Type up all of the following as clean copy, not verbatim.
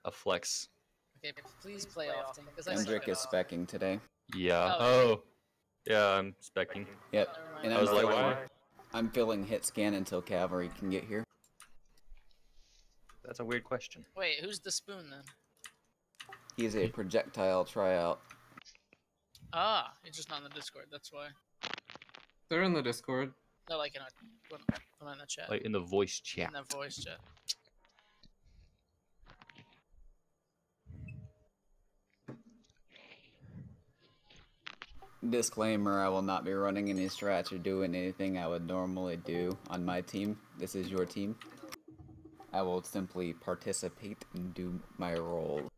a flex. Okay, please play often. Hendrik is specking today. Yeah. Oh. Yeah, I'm specking. Yep. And I was like, why? I'm filling hit scan until cavalry can get here. That's a weird question. Wait, who's the spoon then? He's a projectile tryout. Ah, he's just not in the Discord. That's why. They're in the Discord. No, like in the chat. Like in the voice chat. In the voice chat. Disclaimer, I will not be running any strats or doing anything I would normally do on my team. This is your team. I will simply participate and do my role.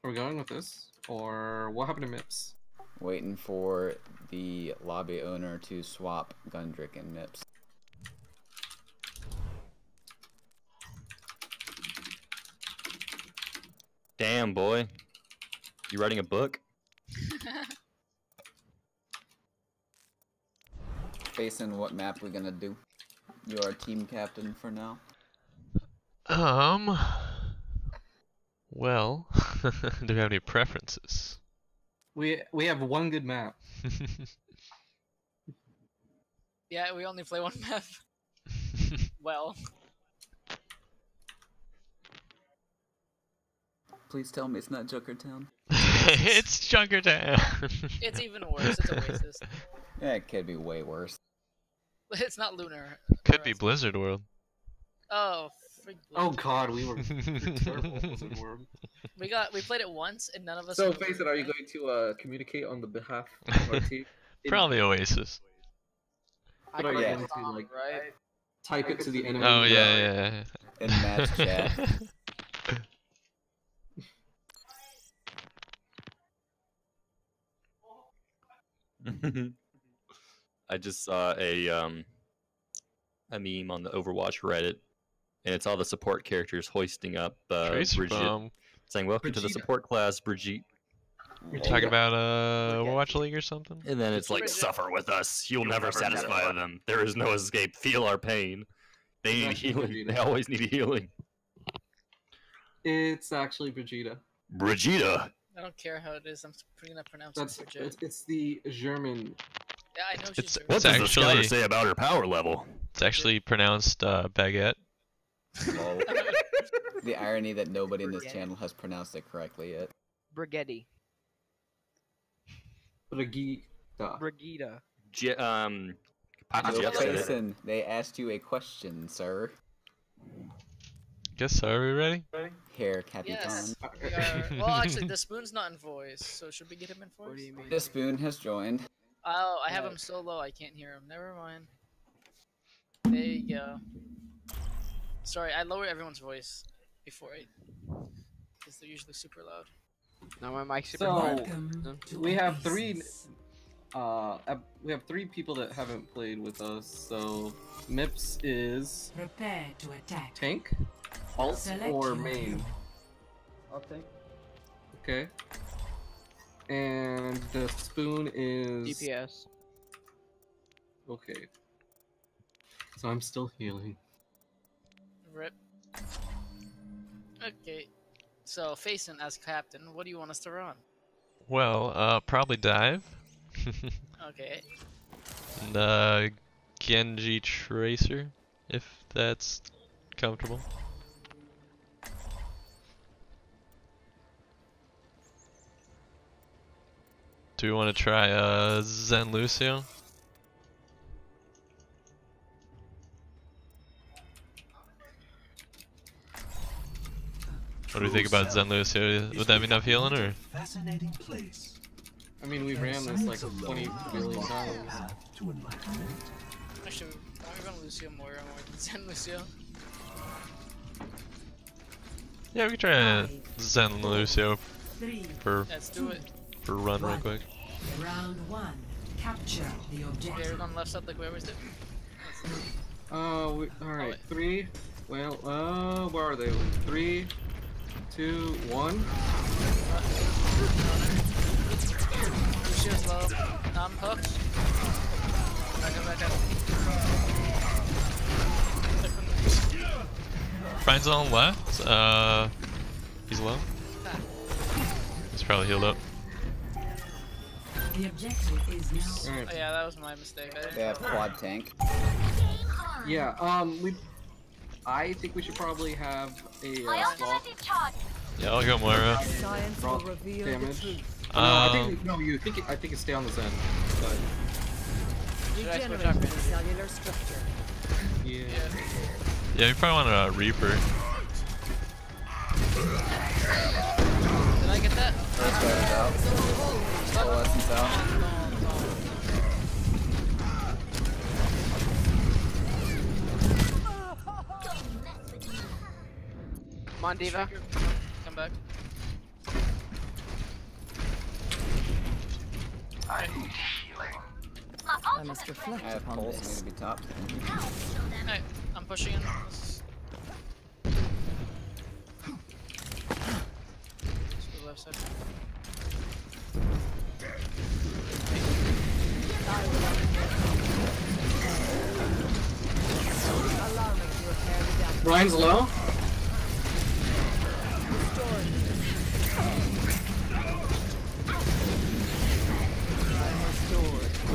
Are we going with this? Or what happened to Mips? Waiting for the lobby owner to swap Gundrick and Mips. Damn, boy. You writing a book? Facing what map we gonna do? You are team captain for now. Well, do we have any preferences? We have one good map. Yeah, we only play one map. Well. Please tell me it's not Jokertown. It's Junkertown. It's even worse. It's Oasis. Yeah, it could be way worse. It's not Lunar. Could be Blizzard World. Oh, freak Oh Blizzard. god, we were terrible. Blizzard World. We played it once and none of us. So, face it, are you going to communicate on the behalf of our team? Probably Oasis. But are you Yeah. going to like right? type it to the enemy? Oh yeah. In match chat. I just saw a meme on the Overwatch Reddit, and it's all the support characters hoisting up Tracer Brigitte, bomb. saying "Welcome to the support class, Brigitte." You're talking about Overwatch League or something? And then it's like, Brigitte. "Suffer with us. You'll never satisfy them. There is no escape. Feel our pain. They need Exactly, healing. Brigitte. They always need healing." It's actually Brigitte. Brigitte. I don't care how it is. I'm gonna pronounce That's it. Brigitte. it's the German. Yeah, I know she's. It's- German. What does the actually- scouter say about her power level? It's actually pronounced baguette. Lol. The irony that nobody in this channel has pronounced it correctly yet. Brigetti. Brigitte. Brigida. Papa Joe Jeff said it. Payson, they asked you a question, sir. Guess so. Are we ready? Hair Capitan. Yes. We are... Well, actually, the spoon's not in voice, so should we get him in voice? What do you mean? The spoon has joined. Oh, I have him so low I can't hear him. Never mind. There you go. Sorry, I lower everyone's voice before because they're usually super loud. Now my mic's super So quiet. we have three people that haven't played with us. So Mips is Prepare to attack. tank, alt, Select or your main. hero. I'll think. Okay. And the spoon is DPS. okay. So I'm still healing. Rip. Okay. So, Faison as captain, what do you want us to run? Well, probably dive. Okay. And Genji Tracer, if that's comfortable. Do we want to try Zen Lucio? What do we think about Zen Lucio? Would that be enough healing, or? Fascinating place. I mean, we ran this like 20 billion times. Actually, why don't we run Lucio more than Zen Lucio? Yeah, we can try Zen Lucio for Let's do it. run real quick. Round one. Capture the Okay, we're objective. going left side like we always do. Alright, 3. Well, where are they? 3, 2, 1. I'm hooked. Back up. Brian's on left. He's low. He's probably healed up. The objective is now. Alright. Oh yeah, that was my mistake. I didn't They have know. quad tank. Yeah, I think we should probably have a swap. Yeah, I'll go Moira. Science Roll will reveal damage. the truth. No, I think I think it stay on the Zen. But Should I switch Regenerate up? the cellular structure. yeah. Yeah, you probably want a Reaper. Did I get that? First guy is out. Coalescence out. Come on, Diva. Come back. I must reflect I have upon pulse. this. Need to be topped. Hey, I'm pushing in. Let's go left side. Allow me to repair the damage. Ryan's low.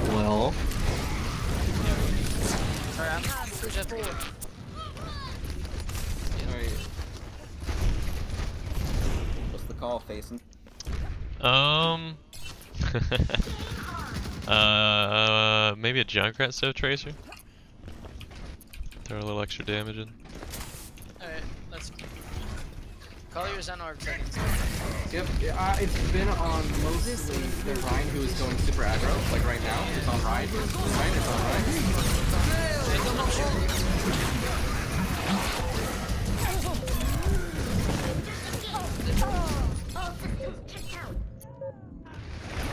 Well. Sorry, I'm just Alright. What's the call facing? Maybe a Junkrat Stove Tracer? Throw a little extra damage in. Alright, let's call your Zen Orb settings. Yep. It's been on mostly the Ryan who is going super aggro. Like right now, it's on Ryan. It's on Ryan.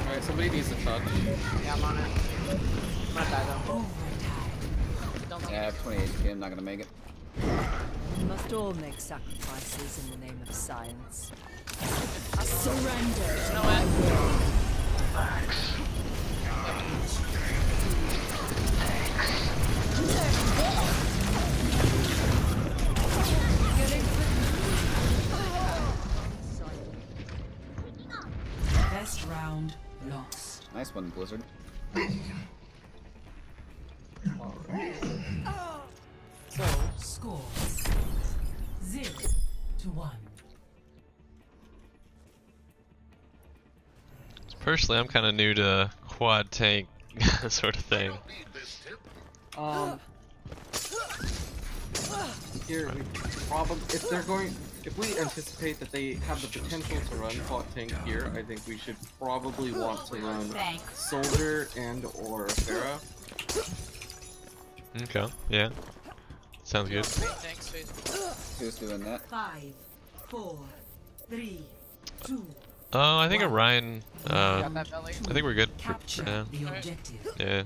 Alright, somebody needs to touch. Yeah, I'm on it. I'm gonna die though. Don't think Yeah, I have 20 HP. I'm not gonna make it. We must all make sacrifices in the name of science. I surrender. no way. Best round lost. Nice one, Blizzard. Score 0-1. Personally, I'm kind of new to quad tank sort of thing. Here, if we anticipate that they have the potential to run quad tank here, I think we should probably want to run Soldier and or Pharah. Okay, yeah. Sounds good. Thanks, Faith. Who's doing that? 5, 4, 3, 2. I think Orion, Got that belly. I think we're good for Capture now. the objective. Yeah.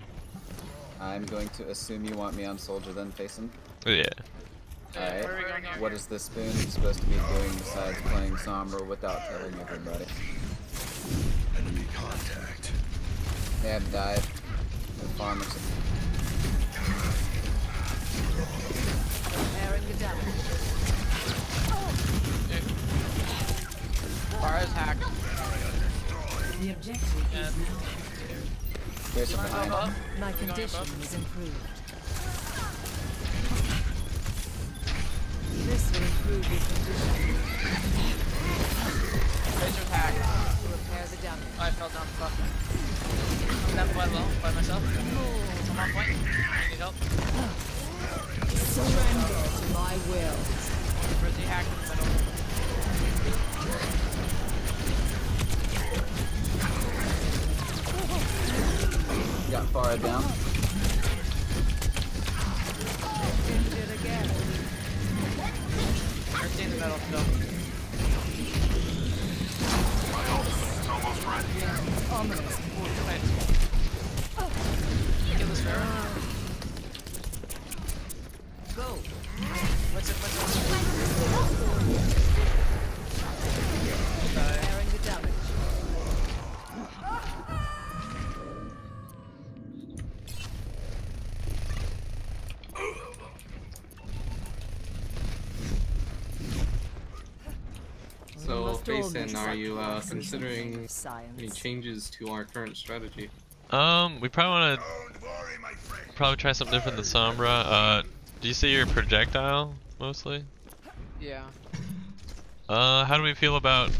I'm going to assume you want me on Soldier then, facing. Yeah. Alright. Where are we going now? What is the spoon supposed to be doing besides playing Sombra without telling everybody? Enemy contact. They have dive. The farmers. Repairing the damage. Pharah's hacked. The objective Yeah. is now. Here's You some wanna go behind. above? My going condition above? is improved. This will improve your condition. Razor's hacked. To repair the damage. I fell down. Fuck. I'm down quite low by myself. I'm on point. Need help. Surrender to my will. Where's he hacked in the middle? Got far down. Did it again. Where's he in the middle still? Ominous. Wait. Kill this Pharah. Go. What's it? Repairing the damage. Sin, are you sacrifices in the considering name of science. any changes to our current strategy? We probably want to try something different than Sombra. Do you see your projectile mostly? Yeah. How do we feel about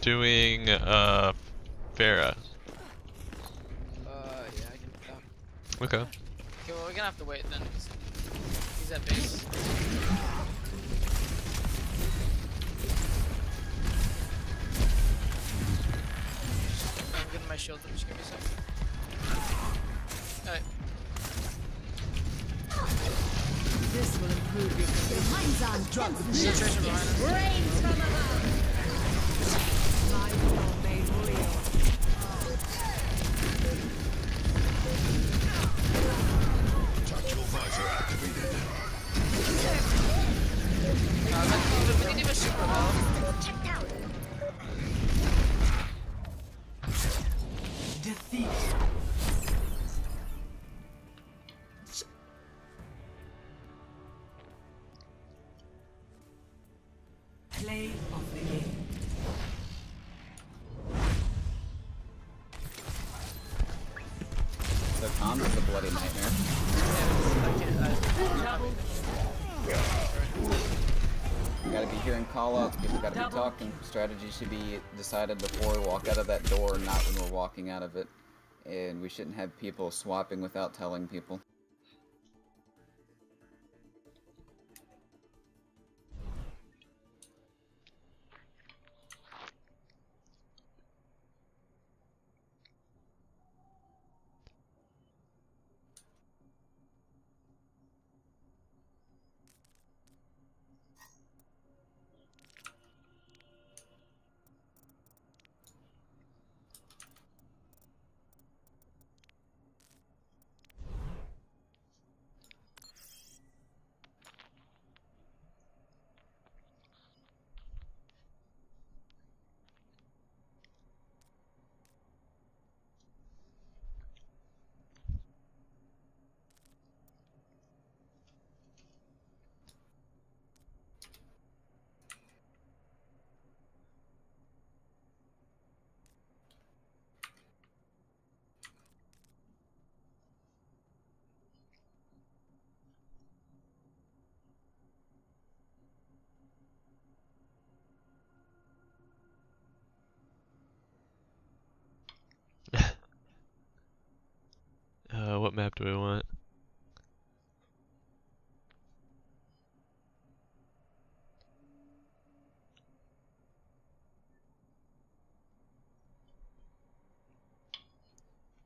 doing Farah? Yeah, I can do that. Okay. Okay, well, we're gonna have to wait then, because he's at base. I'm getting my shield, just give me a sec. Alright. This will improve your condition. There's a Tracer behind us. Rains from above. My will made real. Tactical visor activated. We can give a super well. Defeat. Play of the game. So Tom is a bloody nightmare. You gotta be hearing call-outs, people gotta be talking. Strategy should be decided before we walk out of that door, not when we're walking out of it. And we shouldn't have people swapping without telling people. What map do we want?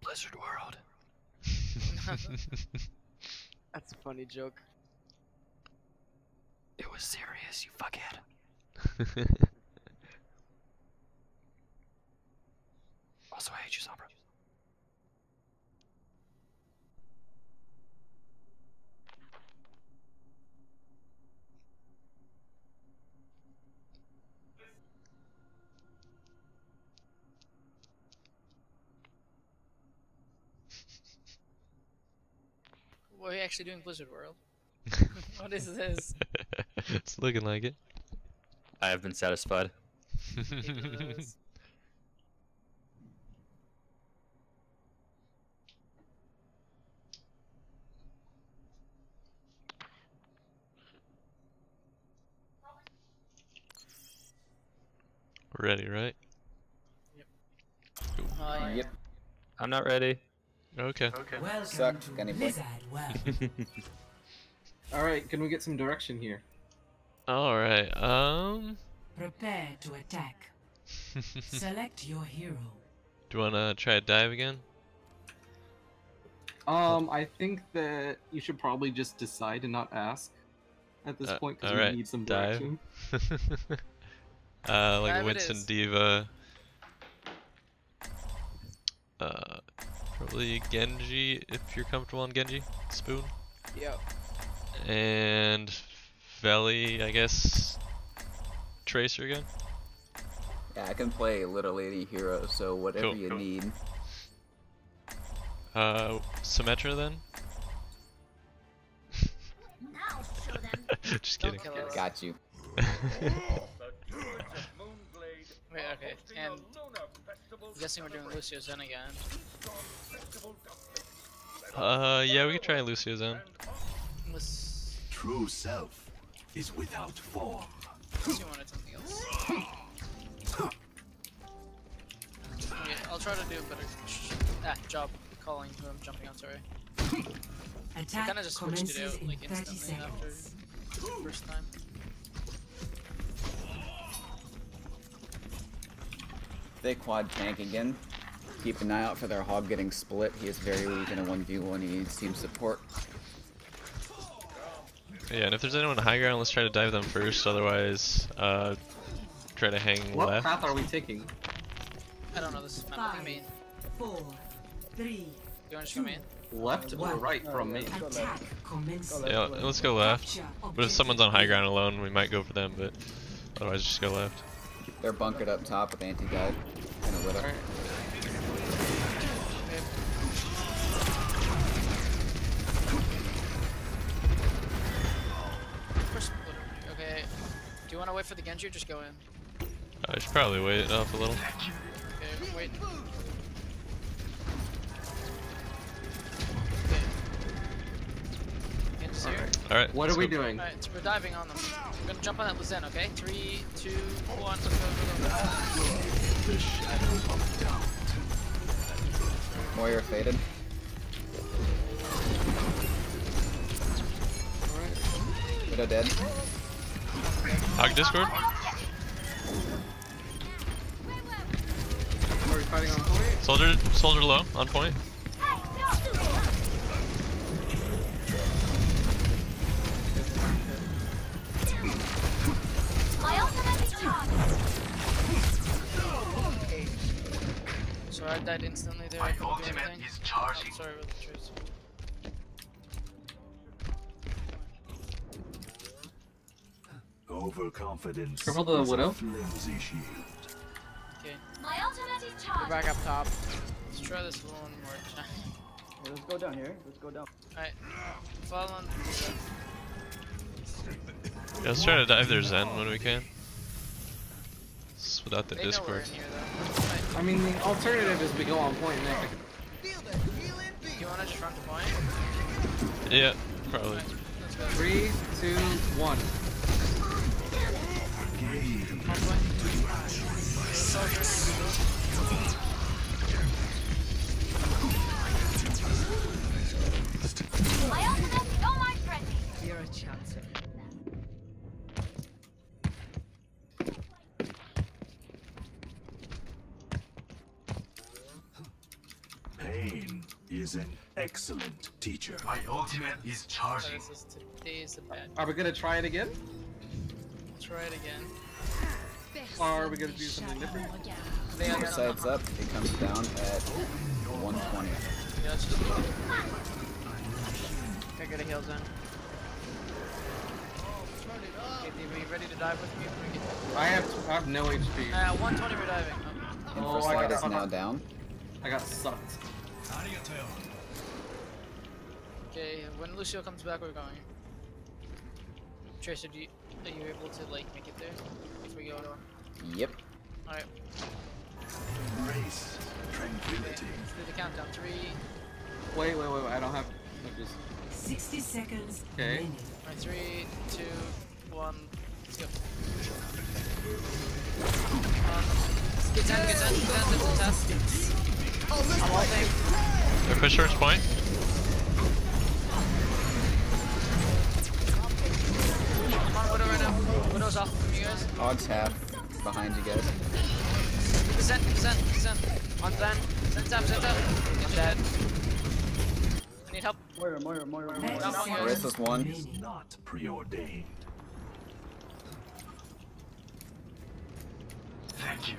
Blizzard World. That's a funny joke. It was serious, you fuckhead. Also, I hate you, Sombra. What are we actually doing Blizzard World? What is this? It's looking like it. I have been satisfied. Ridiculous. Ready, right? Oh, yeah. Yep. I'm not ready. Okay. Sucked, Gunny boy. Alright, can we get some direction here? Alright, Prepare to attack. Select your hero. do you wanna try a dive again? I think that you should probably just decide and not ask at this point because alright, we need some dive. direction. Like Dive a it Winston is. Diva. Probably Genji, if you're comfortable on Genji. Spoon. Yep. And Veli, I guess. Tracer again? Yeah, I can play literally any hero, so whatever Cool, you cool. need. Symmetra then? Just Don't kidding. kill us. Got you. Wait, okay. And I'm guessing we're doing Lucio's Zen again. Yeah, we could try Lucio's in. True self is without form. Lucio wanted something else. Okay, I'll try to do a better job calling who I'm jumping on, sorry. I kinda just switched it out like instantly after the first time. They quad tank again. Keep an eye out for their hog getting split. He is very weak in a 1v1. He needs team support. Yeah, and if there's anyone high ground, let's try to dive them first. Otherwise, try to hang What left. path are we taking? I don't know this map. I mean, 4, 3. you wanna just come in? Left or right from me? Attack commences. Yeah, let's go left. But if someone's on high ground alone, we might go for them. But otherwise, just go left. They're bunkered up top with anti-guide and a widow. Okay. Do you want to wait for the Genji or just go in? I should probably wait it up a little. Okay, wait. Okay. Genji's here. Alright. What are we doing? Alright, so we're diving on them. We're gonna jump on that Luzen, okay? 3, 2, 1, let's go. Warrior faded. Widow dead. Hog Discord? Are we fighting on point? Soldier low, on point. Sorry, I died instantly there. I couldn't do anything. Sorry about the choice. Overconfidence. Careful the is a widow. flimsy shield. Okay, My ultimate is charged. We're back up top. let's try this one more time. Okay, let's go down here. Let's go down. Alright, follow on. Yeah, let's try to dive their Zen when we can. It's without the They know we're Discord. in here though. I mean, the alternative is we go on point and they have Do you wanna just run to point? Yeah, probably. Alright, let's go. 3, 2, 1. On point. Soldier. My ultimate is almost ready. You're a chancer. Pain is an excellent teacher. My ultimate is charging. This is today's a bad. Are we gonna try it again? Try it again. Or are we gonna do something different? Your side's up. It comes down at 120. Yeah, let's just Okay, get a heal zone. Okay, D, are you ready to dive with me? When we get I have no HP. 120 we're diving. And Oh, first I side got is now down. I got sucked. Okay, when Lucio comes back, we're going. Tracer, are you able to like make it there if we go? Yep. All right. Embrace tranquility. Let's do the countdown. 3. Wait, I don't have. I just... 60 seconds. Okay. remaining. All right, 3, 2, 1. Let's go. Get 10, get 10, get 10, get 10. I'm all thing. Push towards point. I'm on Widow right now. Widow's off from you guys. Hog's half behind you guys. Descent. On Zen. Zap. I'm dead. I need help. Moira. Marissa's one. Is not preordained. Thank you.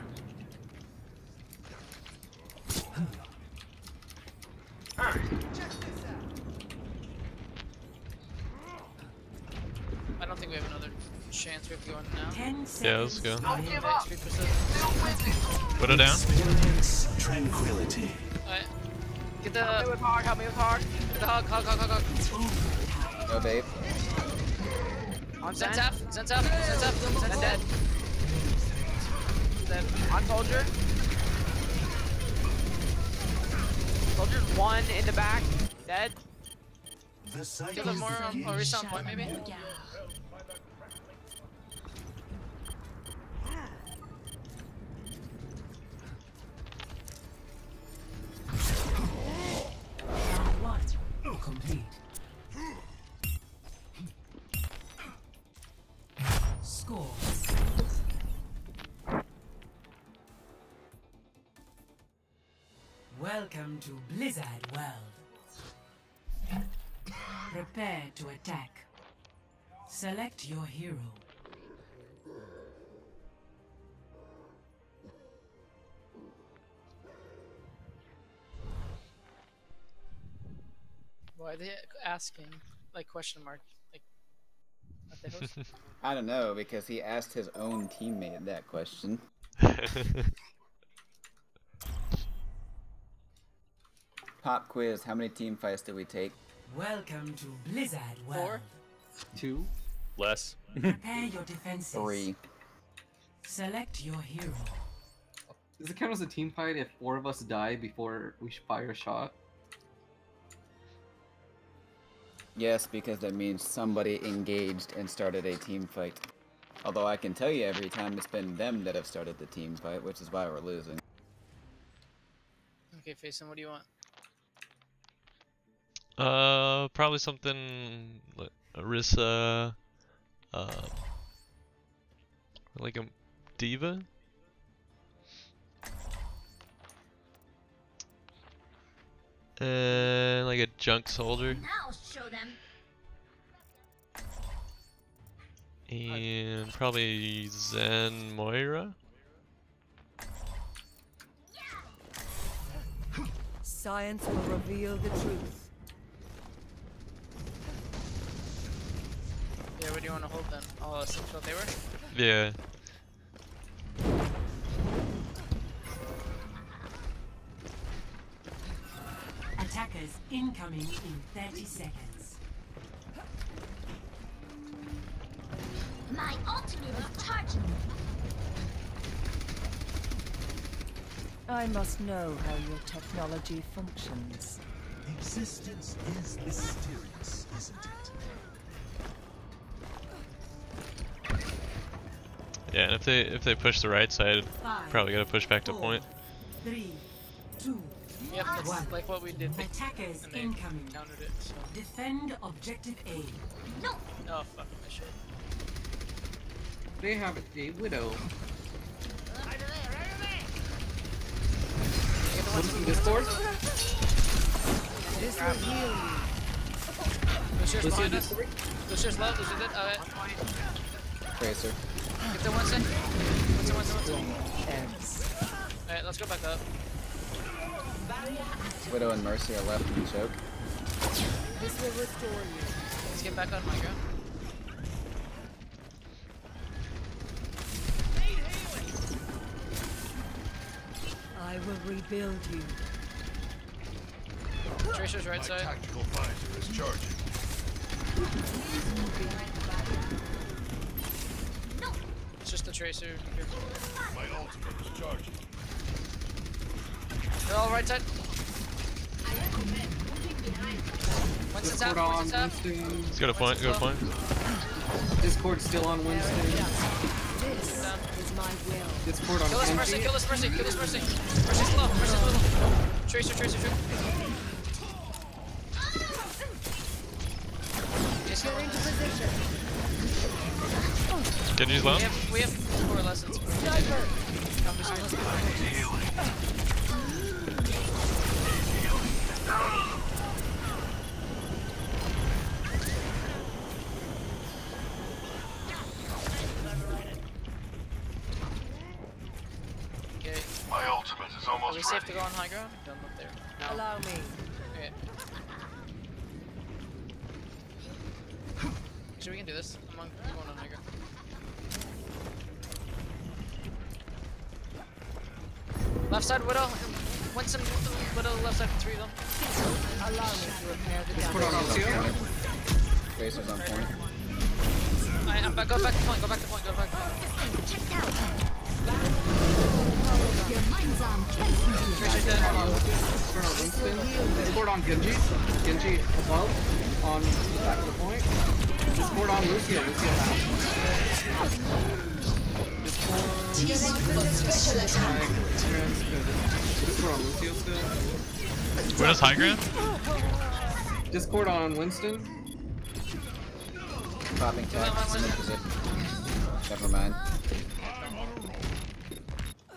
I don't think we have another chance. We have to go in now. 10 seconds. Yeah, let's go. remaining. Widow down. Experience tranquility. Alright. Get Help me with hog, help me with hog. Get the hog. No babe. On Zen Zen. tap. Zen dead. dead. On soldier. Soldier's one in the back. Dead. The site Kill them is more the or gate. respawn point maybe? Complete. Score. Welcome to Blizzard World. Prepare to attack. Select your hero. Why are they asking? Like question mark. Like what the host? I don't know, because he asked his own teammate that question. Pop quiz, how many team fights did we take? Welcome to Blizzard World. 4? 2. Less. Prepare your defenses. 3. Select your hero. Does it count as a team fight if 4 of us die before we fire a shot? Yes, because that means somebody engaged and started a team fight. Although I can tell you every time it's been them that have started the team fight, which is why we're losing. Okay, Faison, what do you want? Probably something like Orisa, like a diva. And like a junk soldier. Now show them. And probably Zen Moira. Science will reveal the truth. Yeah, what do you want to hold then? Oh, Central they were? Yeah. Attackers incoming in 30 seconds. My ultimate is charging. I must know how your technology functions. Existence is mysterious, isn't it? Yeah, and if they push the right side, probably gotta push back to point. 3, 2, Yep, that's like what we did. Attackers And they incoming. countered it, so. Defend objective A. No. Oh, fuck my shit. They have a widow. What's in Discord? This will heal you. Lucier's Lucio behind us. Discord? Lucier's low, Lucier's dead. Alright. Tracer. Get the 1 cent. 1 cent. Alright, let's go back up. Widow and Mercy are left in the choke. This will restore you. Let's get back on my ground. I will rebuild you. Tracer's right side. Tactical fighter is charging. It's just the Tracer. My ultimate is charging. They're all right side. Winston's Discord out. on Winston's out. Winston. Let's go to point. Go to point. Discord still on Winston. This Down. is my will. Discord on Kill this Mercy. Genji. Kill this Mercy. Kill this Mercy. Mercy's low. Mercy's low. Tracer. Tracer. Tracer. You're into position. Genji's low. We have 4 lessons. Sniper. Okay. My ultimate is Are almost we safe to go on high ground? Don't look there. No. Allow me. Okay. Actually, we can do this. I'm going on high ground. Left side, Widow. Winston, Widow, left side, 3 of them. Allow me to repair the Discord on damage. Lucio. Tracer's on point. Alright, go back to point, go back to point, go back to point. Discord on Genji. Genji above on the back of the point. Discord on Lucio. Lucio half. Discord on Lucio still. Where is high ground? Discord on Winston. Popping tax in the position. Never mind.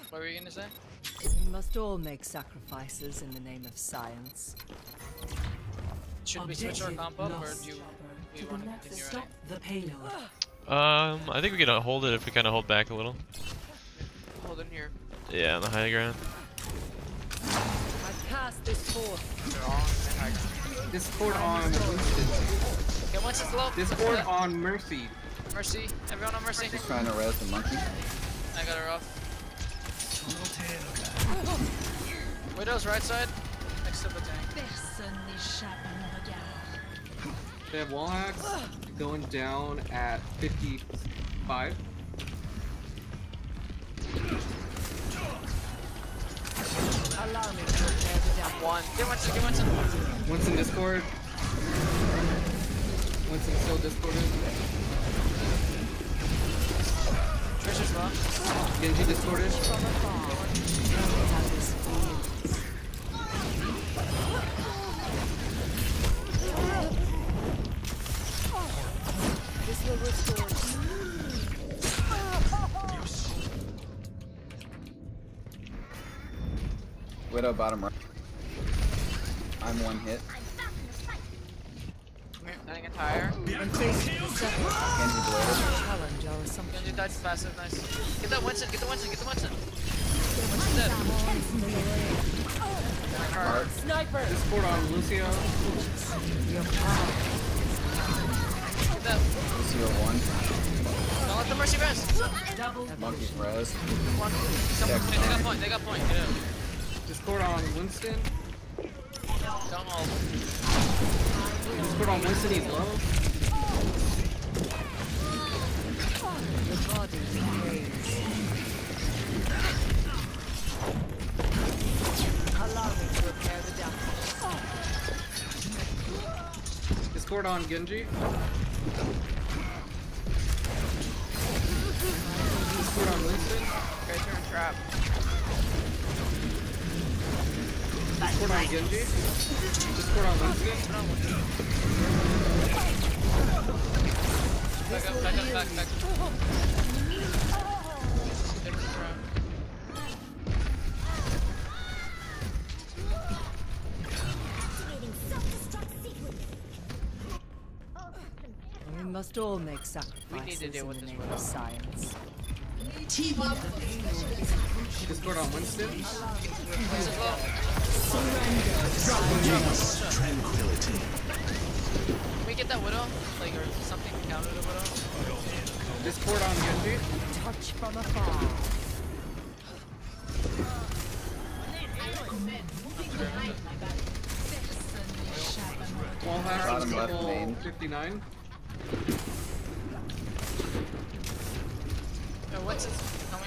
What were you gonna say? We must all make sacrifices in the name of science. Should we switch our comp up, or do we want to continue running? The payload. I think we can hold it if we kind of hold back a little. Hold in here. Yeah, on the high ground. I cast this forth. Discord on Winston. Get once it's low. Discord on Mercy. Mercy. Everyone on Mercy. Just trying to res the monkey. I got her off. Widow's right side. Next to the tank. They have wall hacks going down at 55. Allow me to repair the damage. One. Get Winston. Get Winston. Winston Discord. Winston still Discorded. Trisha's low. Genji Discorded. This will restore. Widow bottom right. I'm one hit. Landing a tire. And facing the second Genji bladed. challenge our assumption. Genji dodge passive. Nice. Get that Winston. Get the Winston. Get the Winston. Winston's dead. Mark. Sniper! Discord on Lucio. Your power. Get that. Lucio 1. Don't let the Mercy rest. Monkey's res. One. They got point. They got point. Get out. Discord on Winston. Don't hold. Discord on Winston, he's low. Your body decays. Allow me to repair the damage. Discord on Genji. Discord on Winston. Okay, turn trap. Discord on Genji. Discord on Winston. Back up. Back up. Back. Back. Different trap. We must all make sacrifices to deal with in the this name of science. Discord on Winston. Winston's low. Tranquility. Can we get that Widow? Like, or something to counter the Widow? Discord on Genji. Touch from afar. Wall hack Bottom left level main. 59. What's it?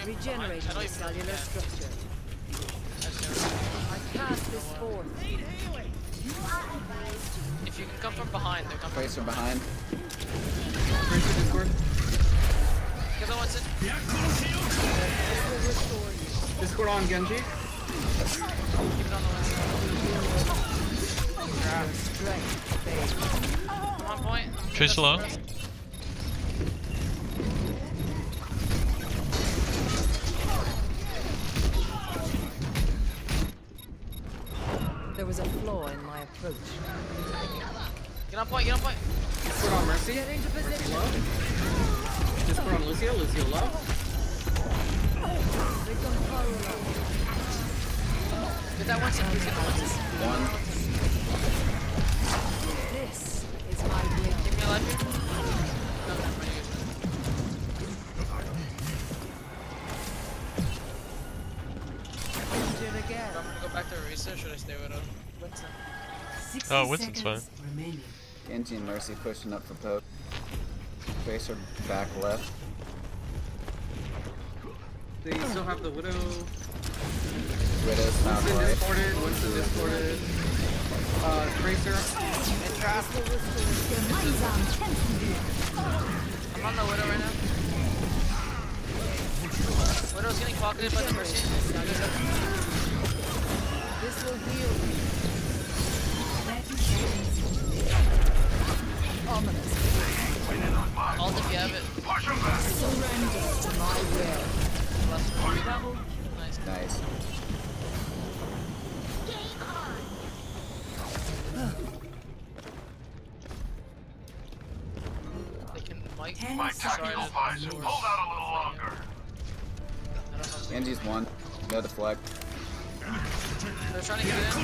Regenerating the cellular structure. I cast this forth. If you can come from behind, they're coming. Tracer behind. Tracer Discord. Get that Winston. Discord on Genji. Keep it on the Winston. Come on point. Trish low. There was a flaw in my approach. Get on point. Get on point. Discord on Mercy. Get into position. Low. Discord on Lucio. Lucio low. Get that Winston. Please get that Winston. One. This is my will. Give me a life here. No, never mind, you Injured again. guys. I'm gonna go back to Arisa, or should I stay with Winston? Oh, Winston's fine. Genji and Mercy pushing up for poke. Tracer back left. They still have the Widow. Widow's not Winston right. discorded. Winston discorded. Tracer. And trap. I'm on the Widow right now. Widow's getting pocketed by the Mercy. This will heal you. Ominous. Alt if you have it. Surrender to my will. Nice. Nice. They can Mike. My tactical fighters hold out a little longer. Genji's one. No deflect. They're trying to get it in.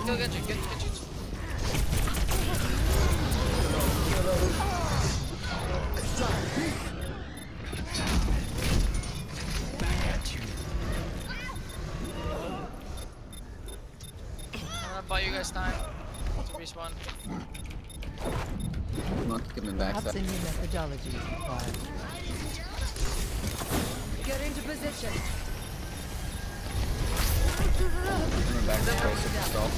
Go get you. Get you. I'm gonna buy you guys time to respawn. Monkey coming back. Perhaps a new methodology is required. Get into position. Coming back to Tracer himself.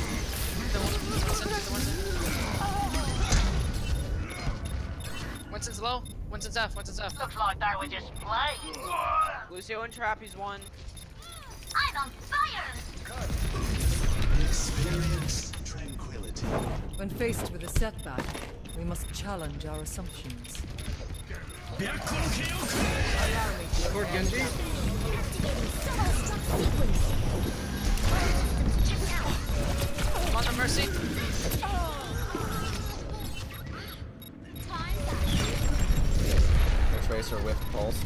Winston's low. Winston's F. Looks like that was just play. Lucio and Trap, he's one. I'm on fire! Experience tranquility. When faced with a setback, we must challenge our assumptions. Discord Genji. I'm on the Mercy. The Tracer with pulse.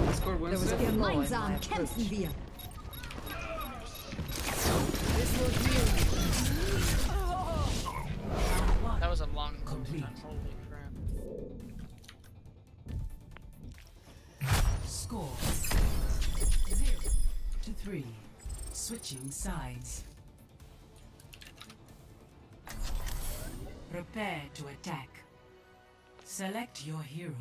Discord There was a Winston. flaw in my approach. This will heal you. That was a long complete. Holy crap. Score 0-3. Switching sides. Prepare to attack. Select your hero.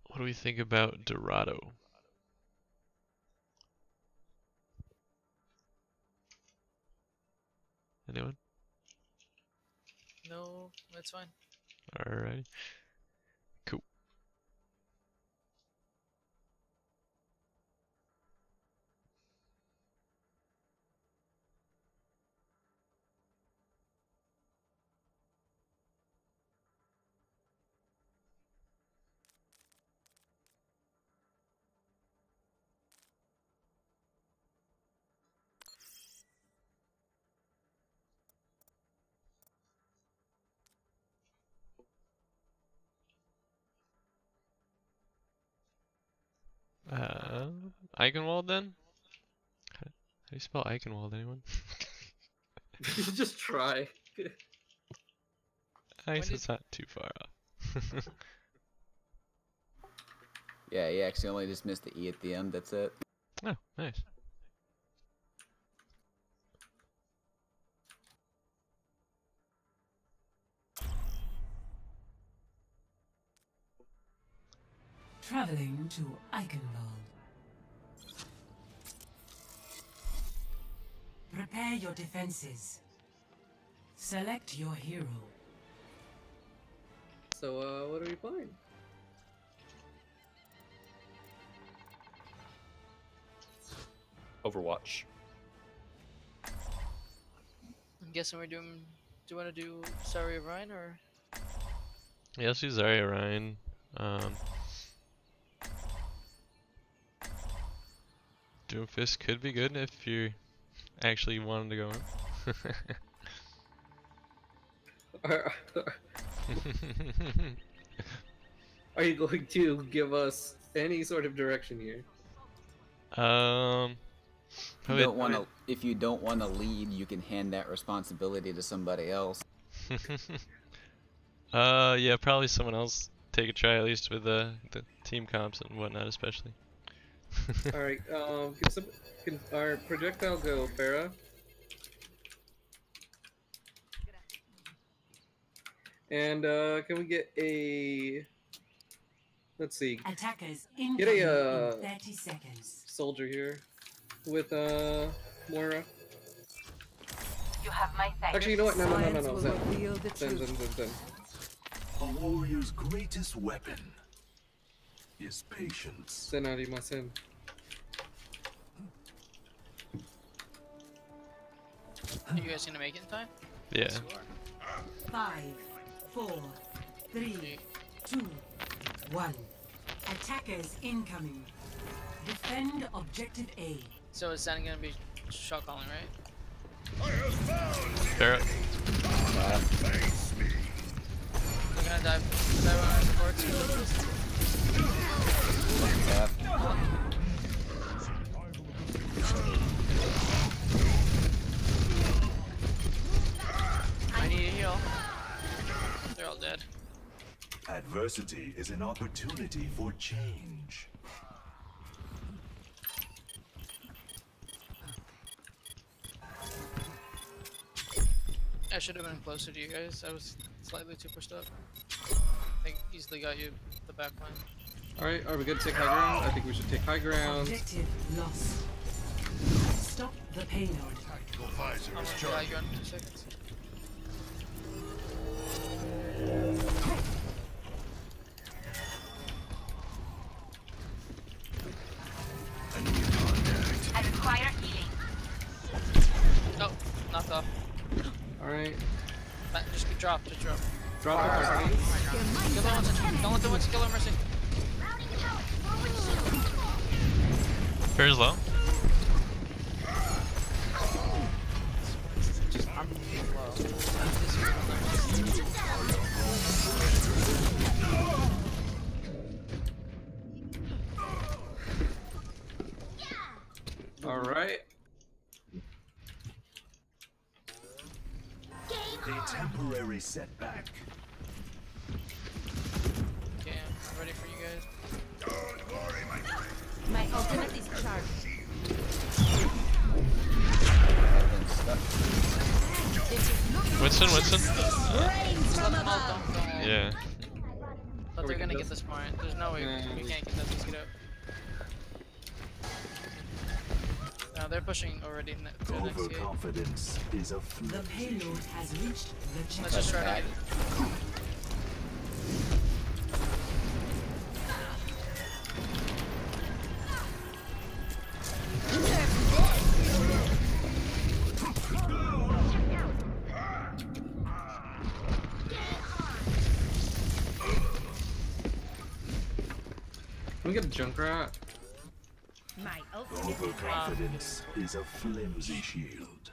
What do we think about Dorado? Anyone? No, that's fine. Alrighty. Cool. Eichenwald then? How do you spell Eichenwald, anyone? Just try. I guess it's not too far off. Yeah, he actually only just missed the E at the end, that's it. Oh, nice. Traveling to Eichenwald. Prepare your defenses. Select your hero. So, what are we playing? Overwatch. I'm guessing we're doing. Do you want to do Sorry of Ryan or? Yeah, let's do Zarya Ryan. Doomfist could be good if you actually wanted to go in. Are you going to give us any sort of direction here? You don't want to. If you don't want to lead, you can hand that responsibility to somebody else. Yeah, probably someone else take a try at least with the team comps and whatnot, especially. Alright, can our projectile go, Farah? And can we get a... Let's see. Attackers Get incoming a in 30 seconds. soldier here with Moira. You have my thanks. Actually, you know what? No. Science will Zen. reveal the truth. Zen. A warrior's greatest weapon is patience. Zen arimasen. Are you guys gonna make it in time? Yeah. 5, 4, 3, 2, 1. Attackers incoming. Defend objective A. So is Zen gonna be shot calling, right? Barrett. We're gonna dive on our supports. I need a heal. They're all dead. Adversity is an opportunity for change. I should have been closer to you guys. I was slightly too pushed up. I easily got you the back line. Alright, are we good to take high ground? I think we should take high ground. Objective lost. Stop the payload. Tactical visor I'm is gonna fly charged. you in 2 seconds. I require healing. Oh, knocked off. Alright. Just drop. Drop it, everybody. Kill the ones. Don't let the ones kill her, Mercy. Fair's low. I'm Alright. A temporary setback. Okay, I'm ready for you guys. Don't worry, my friend. My ultimate is charged. Winston. Just let them all don't. Yeah. But they're gonna get this point. There's no way we can't get that. Just get up. No, they're pushing already to the next gate. Overconfidence is a The flimsy payload has reached the Let's checkpoint. just try to get it. Can we get a Junkrat? My ultimate is Overconfidence is a flimsy shield.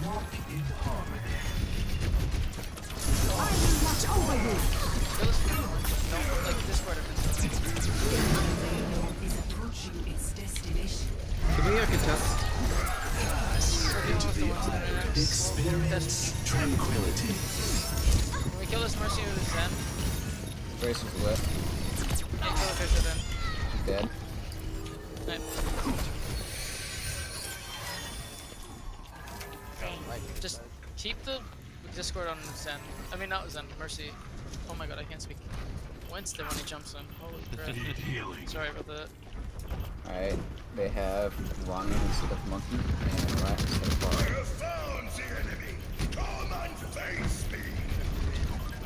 Walk in harmony. Don't like Discord if Is approaching its destination. Can we contest? Experience tranquility. Can we kill this Mercy with Zen? Grace was lit. Yeah, kill the Fisher then. She's dead. Right. Like, just keep the Discord on Zen. I mean, not Zen, Mercy. Oh my god, I can't speak. Winston when he jumps in. Holy crap. Sorry about that. Alright, they have Ryan instead of Monkey and Rat instead of Bar.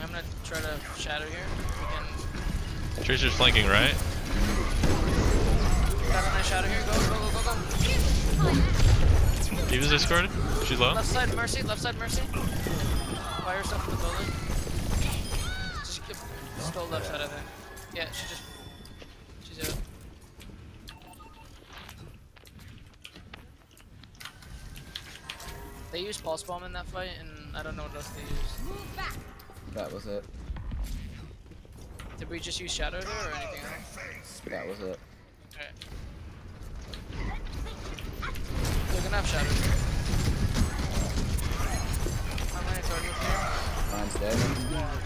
I'm gonna try to shadow here. We can. Tracer's flanking, right? Got a nice shadow here. Go. Diva's discorded. She's low. Left side Mercy. Fire yourself in the building. Just go left side, I think. Yeah, she's out. They used pulse bomb in that fight, and I don't know what else they used. That was it. Did we just use shadow there or anything else? That was it. Alright. They're gonna have shadows. I'm running towards with here. Mine's dead.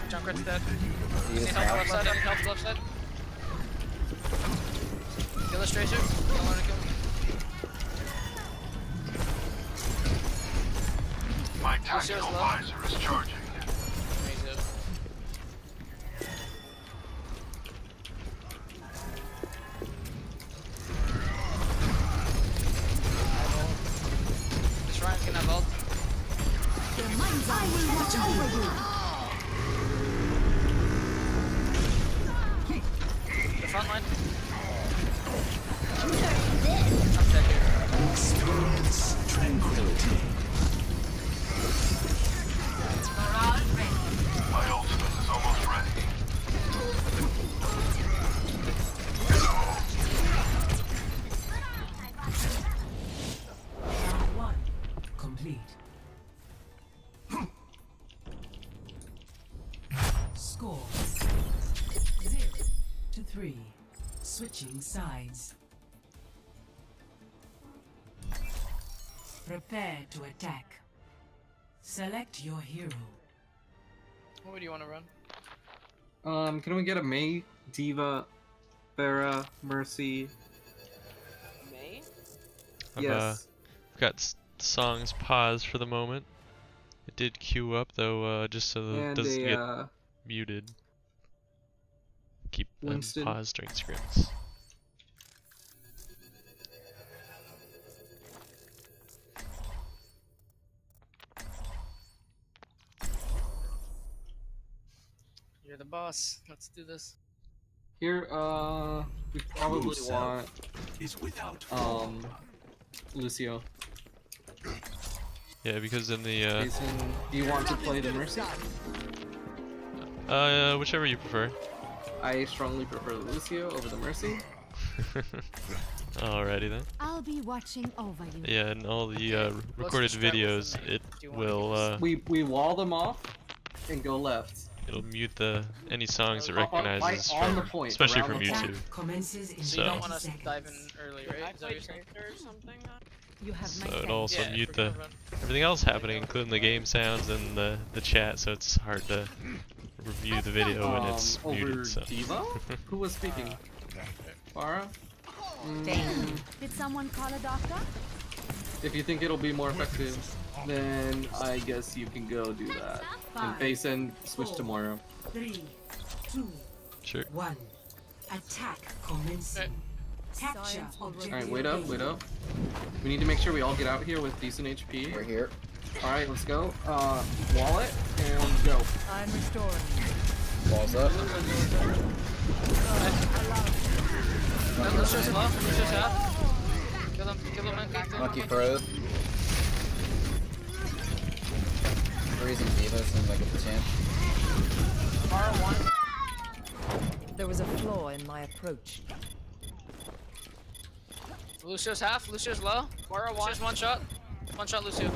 Junkrat's dead. He is Need help out. left side, I need help left side. Kill the Stracer. Don't let her kill me. My tactical visor is charging. Amazing. This Ryan's gonna have ult. I will watch over you. The front line. I'm dead here. Experience tranquility. My ultimate is almost ready. Round 1 complete. Score 0-3. Switching sides. Prepare to attack. Select your hero. What do you want to run? Can we get a Mei, Diva, Pharah, Mercy? May? Yes. I've got songs paused for the moment. It did queue up though, just so that it And doesn't get a muted. Keep them Winston. paused during scrims. You're the boss. Let's do this. Here, we probably want Is without Lucio. Yeah, because in the Jason, do you want to play the Mercy? whichever you prefer. I strongly prefer Lucio over the Mercy. Alrighty then. I'll be watching over you. Yeah, and all the recorded videos, it will We wall them off and go left. it'll mute any songs it Right recognizes on the from, point, especially around from the YouTube. Commences in So you don't 30 want us to seconds. dive in early, right? Is that what you're saying? Or something? You have So my it'll thanks. also Yeah, mute if we're the gonna run. everything else happening, including the game sounds and the chat, so it's hard to review the video when it's Over muted. So. Diva? Who was speaking? Pharah? Damn. Did someone call a doctor? If you think it'll be more effective, then I guess you can go do that. And Basin, switch tomorrow. 3, 2, Sure. 1. Attack commencing. Capture Science will objective. Alright, wait up, wait up. We need to make sure we all get out here with decent HP. We're here. Alright, let's go. Wall it, and go. I'm restoring you. Walls up. Let's just love. Let's just have. Kill him, man. Monkey froze. Freezing Diva seems like a chance. There was a flaw in my approach. Lucio's half. Lucio's low. Lucio's one shot. One shot, Lucio.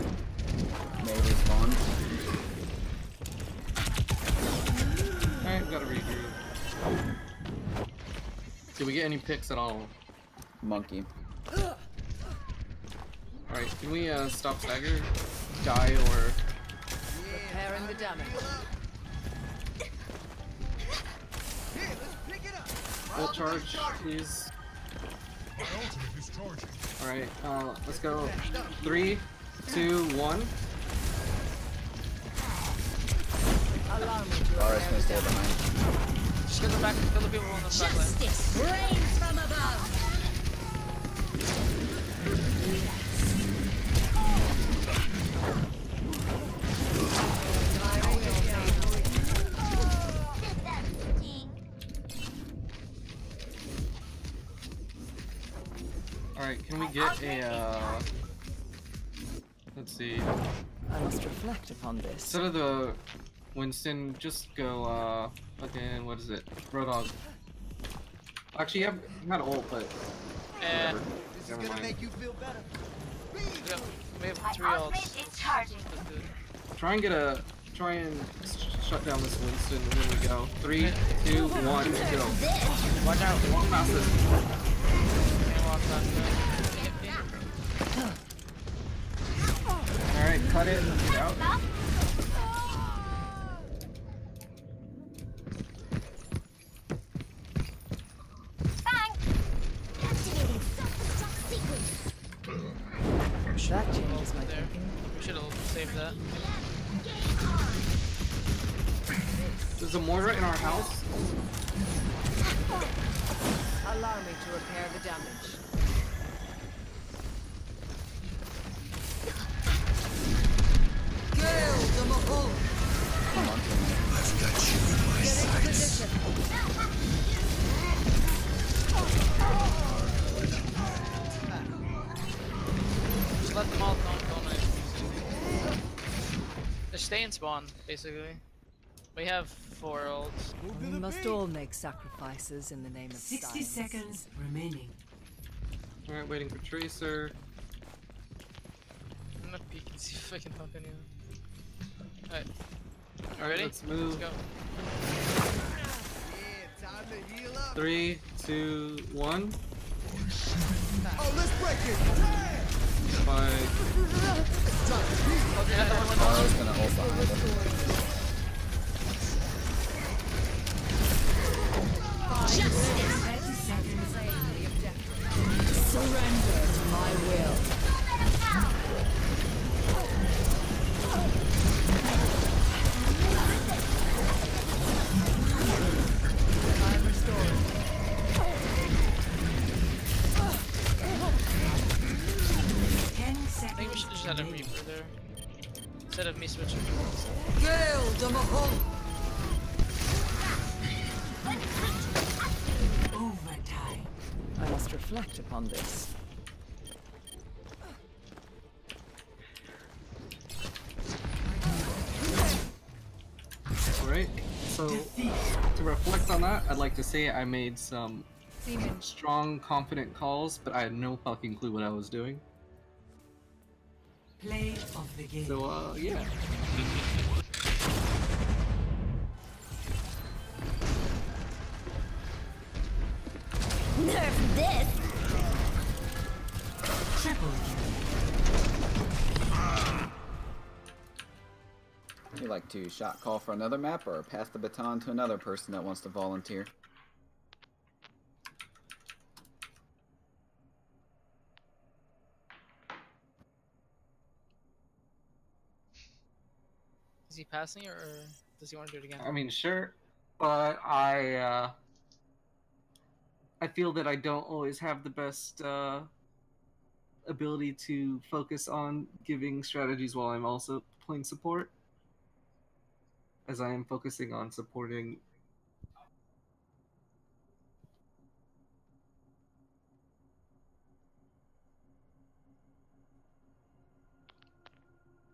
Maybe spawn. Alright, gotta regroup. Did we get any picks at all? Monkey. Alright, can we stop stagger? Die or... Repairing the damage. Ult charge, please. Alright, let's go. 3, 2, 1. Allow me to Pharah's gonna stay behind. Just kill the back. Kill the people on the back line. Justice rains from above. Alright, can we get a, let's see. I must reflect upon this. Instead of the Winston, just go, fucking, what is it? Roadhog. Actually, you had ult, but... And This is gonna make you feel better. we have 3 ults. Try and shut down this Winston, and then we go. 3, 2, 1, go. Watch out, walk past this. Can't walk past that. cut it and get out. That changes my thinking. We should have saved that. There's a mortar in our house. Allow me to repair the damage. I've got you in my sights. Just let them all don't anything. Just stay in spawn, basically. We have 4 ults. We must all make sacrifices in the name of 60 science. seconds remaining. Alright, waiting for Tracer. I'm gonna peek and see if I can help anyone. Alright. Alright, Ready? let's move. Let's go. 3, 2, 1. Oh, let's break it! 5. Tara's gonna hold behind us. Surrender to my will. I'm restored. I think we should just have a Reaper there. Instead of me switching. Overtime. I must reflect upon this. Alright, so to reflect on that, I'd like to say I made some strong, confident calls, but I had no fucking clue what I was doing. Play of the game. So, yeah. Nerf this! Triple Would you like to shot call for another map or pass the baton to another person that wants to volunteer? Is he passing or does he want to do it again? I mean, sure, but I feel that I don't always have the best ability to focus on giving strategies while I'm also playing support, as I am focusing on supporting.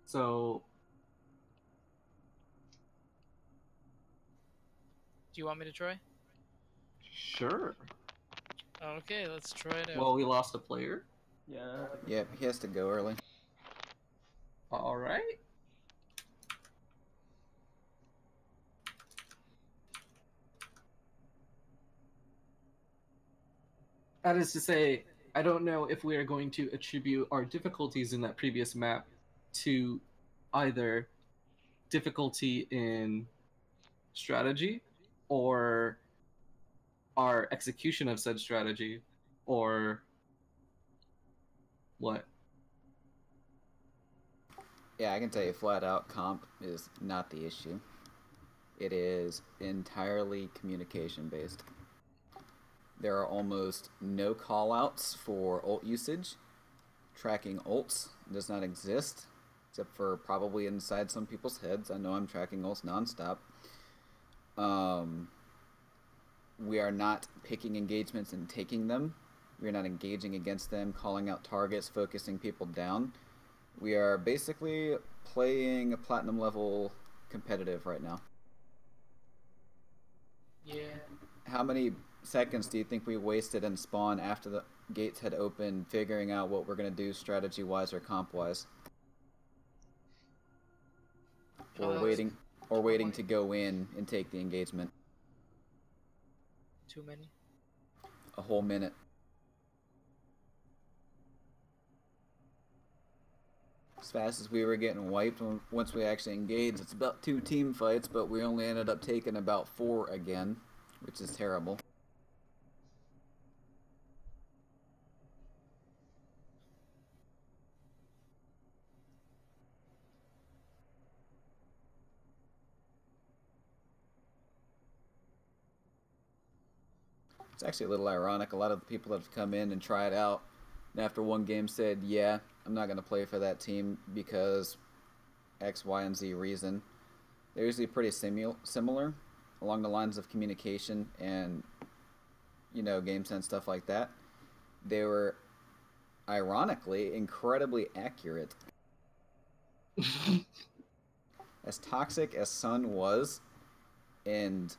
So, Do you want me to try? sure. Okay, let's try it out. Well, we lost a player. Yeah. Yep, he has to go early. Alright. That is to say, I don't know if we are going to attribute our difficulties in that previous map to either difficulty in strategy or our execution of said strategy, or what? Yeah, I can tell you flat out, comp is not the issue. It is entirely communication based. There are almost no callouts for ult usage. Tracking ults does not exist, except for probably inside some people's heads. I know I'm tracking ults nonstop. We are not picking engagements and taking them. We are not engaging against them, calling out targets, focusing people down. We are basically playing a platinum level competitive right now. Yeah. How many seconds do you think we wasted in spawn after the gates had opened figuring out what we're going to do strategy wise or comp wise? Or waiting to go in and take the engagement. Too many. A whole minute. as fast as we were getting wiped once we actually engaged. It's about 2 team fights, but we only ended up taking about 4 again, which is terrible. It's actually a little ironic. A lot of the people that have come in and tried out, and after one game said, yeah, I'm not going to play for that team because X, Y, and Z reason. They're usually pretty similar along the lines of communication and, you know, game sense, stuff like that. They were, ironically, incredibly accurate. As toxic as Sun was, and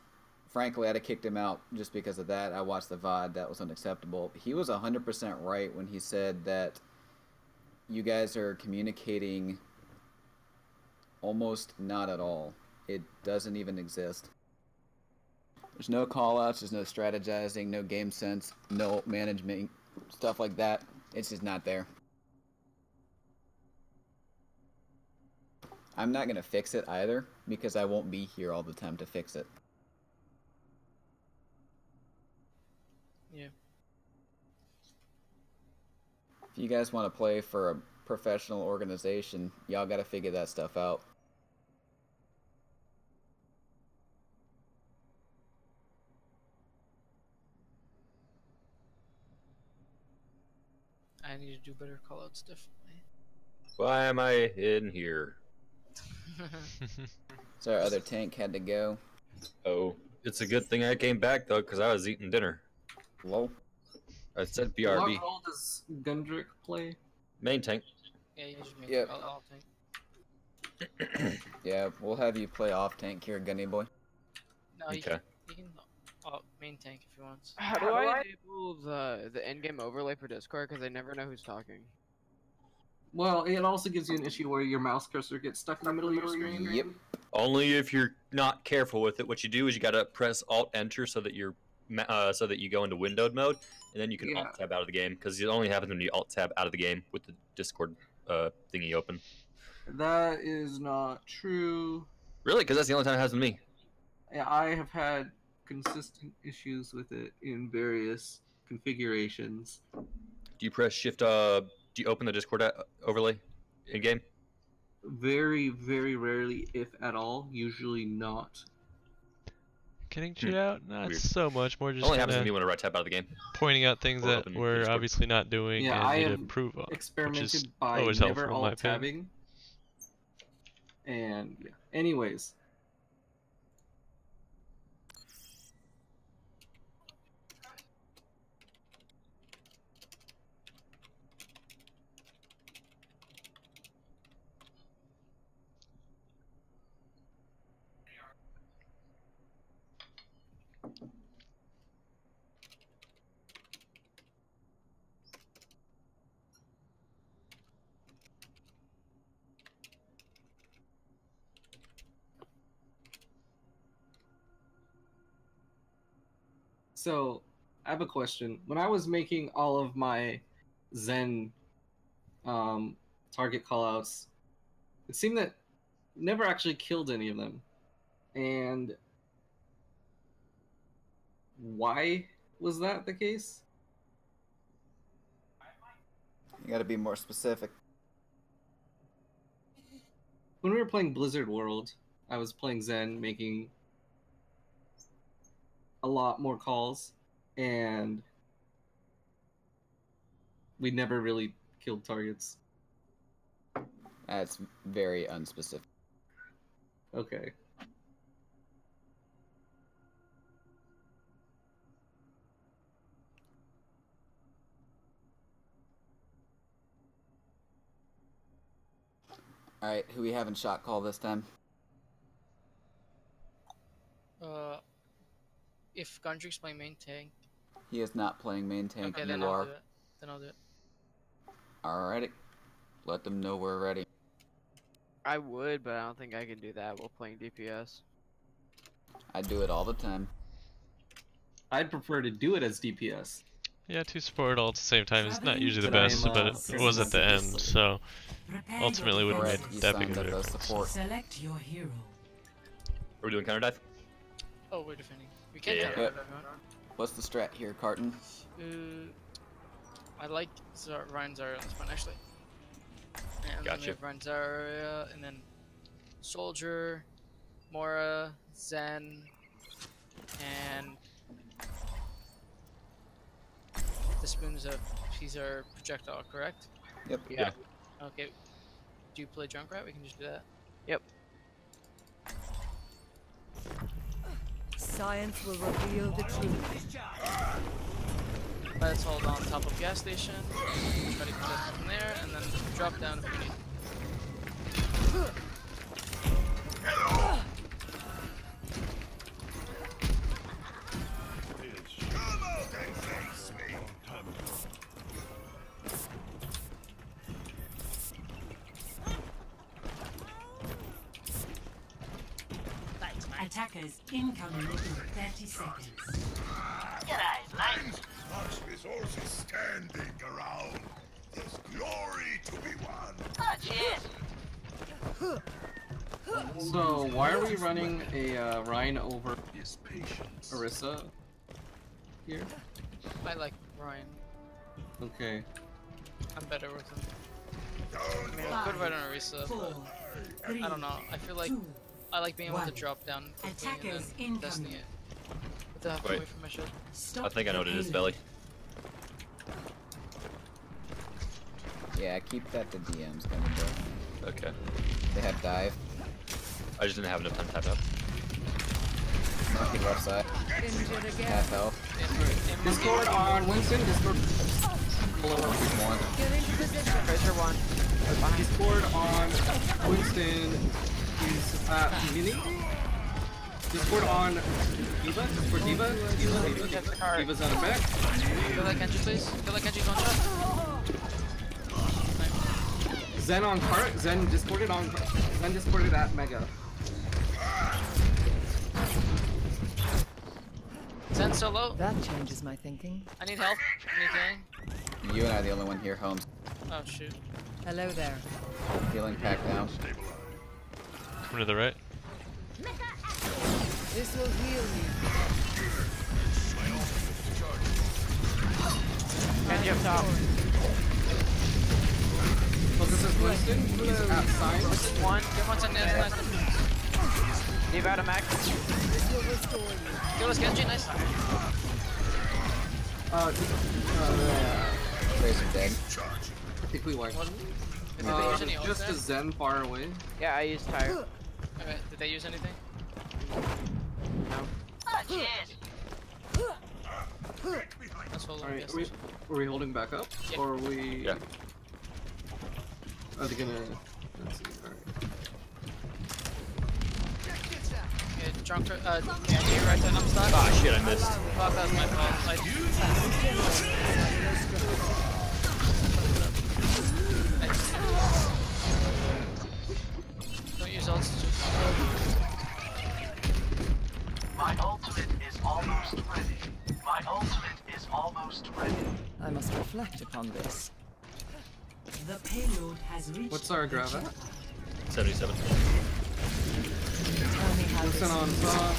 frankly, I'd have kicked him out just because of that. I watched the VOD. That was unacceptable. He was 100% right when he said that you guys are communicating almost not at all. It doesn't even exist. There's no call-outs, there's no strategizing, no game sense, no management, stuff like that. It's just not there. I'm not going to fix it either, because I won't be here all the time to fix it. Yeah. If you guys want to play for a professional organization, y'all got to figure that stuff out. I need to do better callouts differently. Why am I in here? So our other tank had to go. Oh, it's a good thing I came back though, because I was eating dinner. Lol. I said What BRB. role does Gundrick play? Main tank. Yeah, you just make Yep. all tank. Yeah, we'll have you play off tank here, Gunny boy. No, Okay. you can main tank if you want. How do I enable the in-game overlay for Discord? Because I never know who's talking. Well, it also gives you an issue where your mouse cursor gets stuck in the middle of your screen. Yep. Only if you're not careful with it. What you do is you gotta press Alt Enter so that you're so that you go into windowed mode, and then you can Alt Tab out of the game, because it only happens when you Alt Tab out of the game with the Discord thingy open. That is not true. Really? Because that's the only time it happens with me. Yeah, I have had consistent issues with it in various configurations. Do you press Shift? Do you open the Discord overlay in game? Very, very rarely, if at all. Usually not. Getting chewed out? Not Weird. so much. More just Only happens to kinda me when I right tab out of the game. pointing out things Or that open we're Discord. obviously not doing Yeah, and I need to have improve on. Which is experimented by always never helpful in my alt opinion. tabbing. And yeah. Anyways. So, I have a question. When I was making all of my Zen target callouts, it seemed that never actually killed any of them. And why was that the case? You gotta be more specific. When we were playing Blizzard World, I was playing Zen, making a lot more calls, and we never really killed targets. That's very unspecific. Okay. Alright, who we having shot call this time? If Gundrick's playing main tank. He is not playing main tank, Okay, you then are. I'll do it. Then I'll do it. Alrighty. Let them know we're ready. I would, but I don't think I can do that while playing DPS. I do it all the time. I'd prefer to do it as DPS. Yeah, 2 support all at the same time is not usually the But best, I'm, but it was at the end, so ultimately wouldn't Alright, make you that big signed of a up as difference. support. Select your hero. Are we doing counter dive? Oh, we're defending. We can Yeah, counter yeah. if everyone. What's the strat here, Carton? I like Ryan's Zarya on this one actually. And then we Gotcha. have Ryan's Zarya, and then Soldier, Mora, Zen, and the spoons of he's our projectile, correct? Yep. Yeah. Okay. Do you play Junkrat? We can just do that. Yep. Science will reveal the truth. Let's hold on top of gas station. Try to contest from there, and then drop down if we need. Attackers incoming in 30 seconds. G'day, mate. Much resources standing around. There's glory to be won. Oh, cheers. So why are we running a Rhine over Orisa here? I like Ryan. Okay. I'm better with him. I mean, I could ride on Orisa, but I don't know. I feel like I like being able to drop down quickly and then destiny it. Without having to wait for my shit. I think I know what it is, Belly. Yeah, keep that to DMs coming bro. Okay. They have dive. I just didn't have enough time to tap out. Monkey left side. Half health. Discord on Winston. Discord. Treasure 1. Discord on Winston. He's at mini. Discord on Diva. Discord Diva. Diva's on the back. Feel like Kenji, please. Feel like Kenji's one shot. Zen on cart. Zen discorded at Mega. Zen solo. That changes my thinking. I need help. Anything? You and I are the only one here, Holmes. Oh shoot. Hello there. Healing pack down. Coming to the right. This will heal you. Kenji up top. Focus is Winston. He's at sign. Winston 1. Get one second. Nice. Leave out a max. This will restore you. Kill us, Kenji. Nice. Tracer dead. I think we won. Did they use any ult Just there? a Zen far away. Yeah, I used tire. Okay. Did they use anything? No. Oh, cheers. That's solo. Alright, Yes. are we holding back up? Yeah. Or are we... Yeah. Are they gonna... Let's see, alright. Okay, Junkrat. Kenji, right side. I'm stuck. Ah, shit, I missed. Fuck, that was my fault. Don't use ults. My ultimate is almost ready. My ultimate is almost ready. I must reflect upon this. The payload has reached. What's our grab at? 77. Tell me how Listen this on is. top.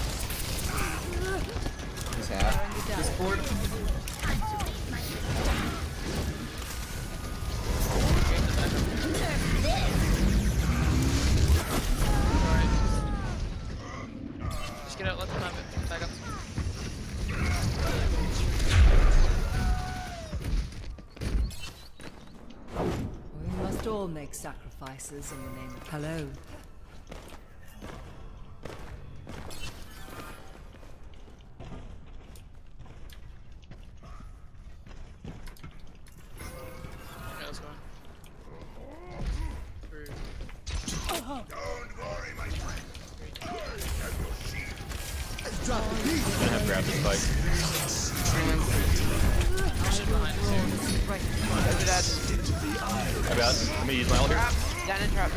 He's half. Discord. Just get out. Let them have it. Back up. We must all make sacrifices in the name of hello. Okay, let's go. Don't worry, my friend. I'm gonna have grabbed this bike. Shit behind us here. Right. Over that. My bad. Let me use my ult here. Trap. Down in trap.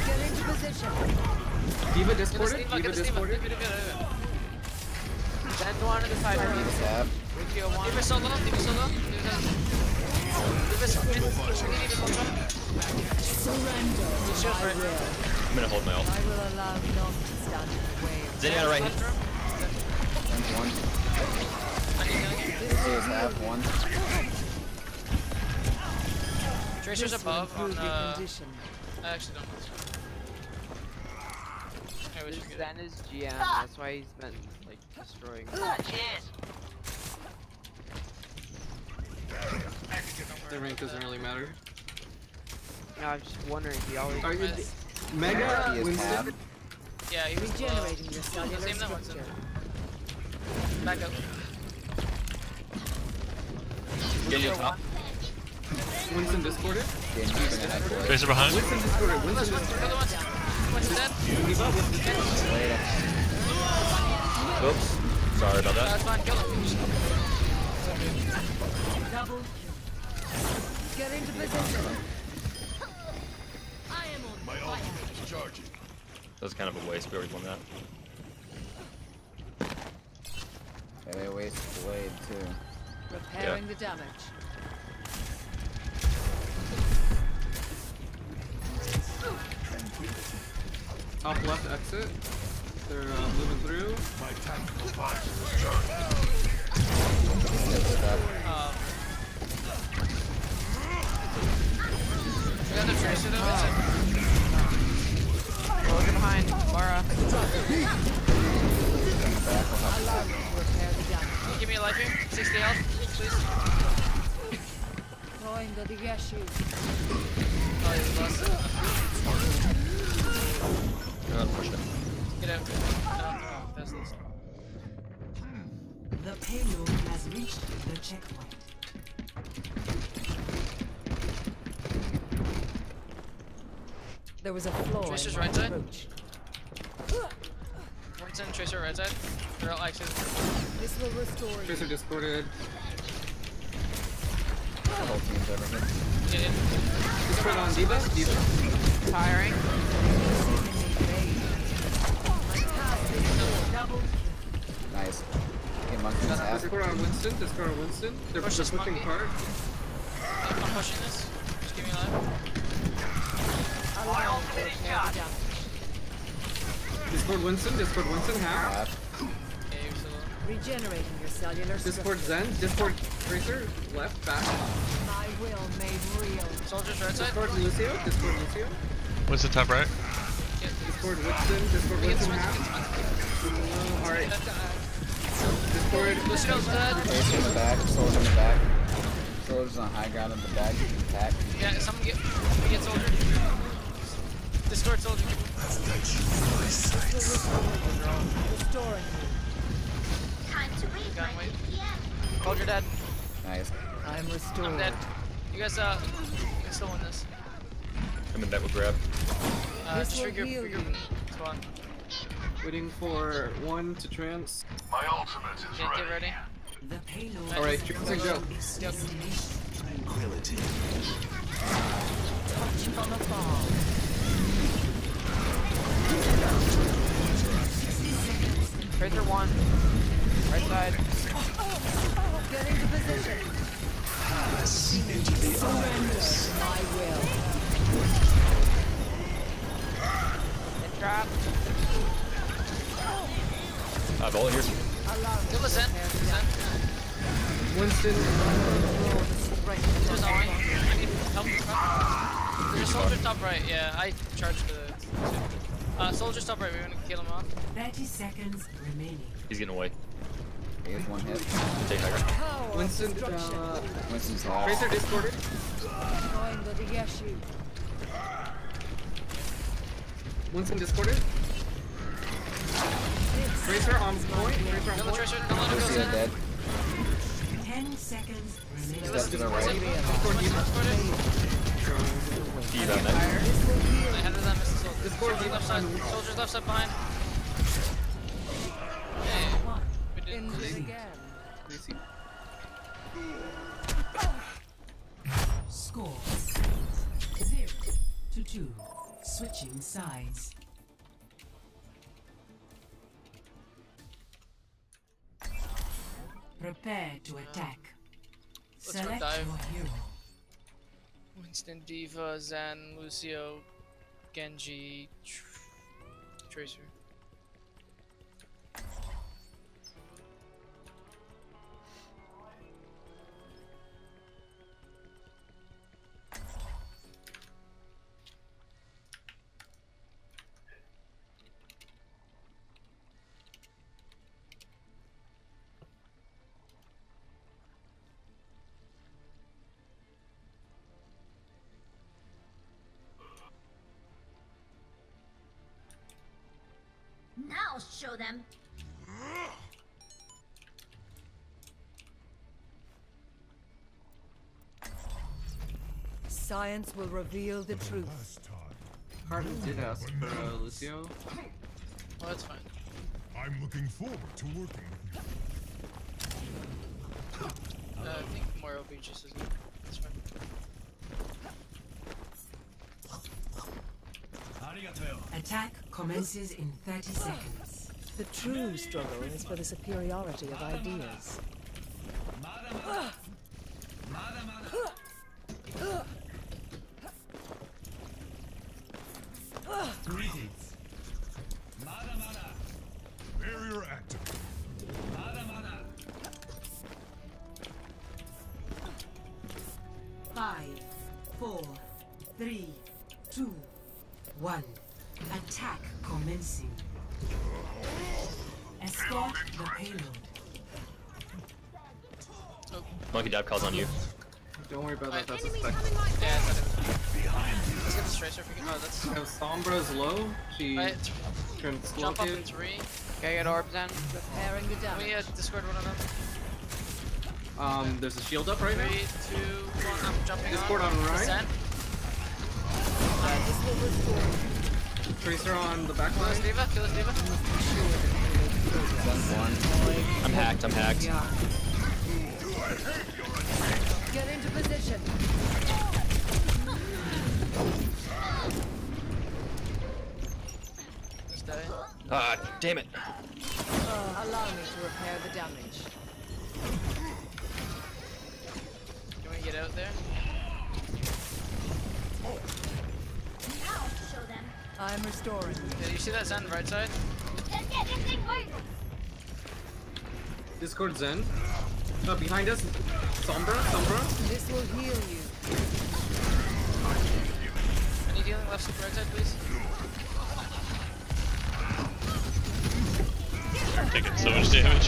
Get into position. Diva Get us discorded. Diva, Diva get us Diva. discorded. Diva. Zen's one on the side. He's half. Give us solo. Give us solo. Give us mid. Leave us one shot. Surrender. Lucio's right. I'm gonna hold my ult. I will allow none to stand in the way of Zenyatta right. One. Lucius half one. Tracer's above on I actually don't know. Zen is GM, that's why he's been like destroying. The rank doesn't really matter. No, I'm just wondering, he always Are you Mega Winston? Yeah, he was regenerating your cellular structure. Back up. Get you top. Winston discorded? Tracer behind. Winston discorded. Winston discorded. Winston dead. Oops. Sorry about that. That's fine, kill him. Double kill. Get into position. I am on fire. That was kind of a waste. We already won that. Yeah, they waste blade too. Repairing the damage. Top left exit. They're moving through. My tactical advisor is We got the Tracer though. We're looking behind. Mara. Can you give me a life here? 60 health, please. Throwing the Digeshu. Oh, he's lost. Push it. Get out. That's this. The payload has reached the checkpoint. There was a flaw. Tracer's in right my side. approach. Winston, Tracer right side. They're all axes. This will restore you. Tracer discorded. The whole team's over here. Get in. Discord on D.Va. D.Va. Tiring. Nice. Okay, Monkey's half. Discord on Winston. Discord on Winston. They're Push this pushing monkey. hard. I'm pushing this. Just give me a life. My ultimate is charged. Discord Winston. Discord Winston half. Half. Okay, you're still low. Regenerating your cellular Discord structure. Zen. Discord Tracer. Left. Back. My will made real. Soldiers right side. Discord Lucio. Discord Lucio. What's the top right? Discord Winston. Discord Winston half. Alright. Discord. Lucio's dead. Tracer in the back. Soldier in the back. Soldier's on high ground in the back. Attack. Yeah, someone get soldier. Discord soldier. Restoring you. Gun, wait. Soldier dead. Nice. I'm restored. I'm dead. You guys can still win this. I'm in that with grab. This Just will trigger heal your you. spawn. Waiting for one to trans. My ultimate is Get ready. The payload Alright, transing go. Yep. tranquility. Touch from afar. Tracer 1. Right side. Get into position. Pass into the Surrender my will. Hit trap. Ult here. Kill us in. Winston. There's Ollie. I need help. There's a soldier top right. Yeah, I charged the. Soldier top right. We're gonna kill him off. 30 seconds remaining. He's getting away. He has one hit. Take high ground. Winston. Winston's half. Tracer discorded. Throwing the Digeshu. Winston discorded. Tracer on point. Tracer on Kill the point. Tracer. Don't let him go Lucio in. dead. 10 seconds remaining. Step to the right. Discord D.Va. D.Va next. I had that missed soldier. Discord Soldier left side. Soldiers left side behind. Hey, we did End it again. Score 0-2. Switching sides. Prepare to attack. Let's Select dive. your hero. Winston, Diva, Zen, Lucio, Genji, Tracer. Now I'll show them. Science will reveal the truth. Carton did ask for Lucio. Oh, that's fine. I'm looking forward to working with you. I think more will be just as good. That's fine. Attack commences in 30 seconds. The true struggle is for the superiority of ideas. Greetings. Barrier active. 5, 4, 3, 2, 1. Attack commencing. Escort the payload. Monkey dive calls on you. Don't worry about that. That's a spec. Yeah, I thought it was. Let's get the Tracer if we can. Oh, that's. Sombra's low. She can Jump up in 3. Can I get orbs in? Preparing the Can we damage. discord one of them? There's a shield up right 3, now. 2, 1. I'm jumping Discord on. on right. Descent. This will restore. Tracer on the back Kill this line. Diva. Kill this Diva. I'm hacked. I'm hacked. Get into position. Just die. Ah, damn it. Allow me to repair the damage. Can we get out there? Now I'll show them. I'm restoring you. Yeah, you see that Zen right side? Let's get this thing moving. Discord Zen. Behind us. Sombra. This will heal you. Any healing left right side, please? You're taking so much damage.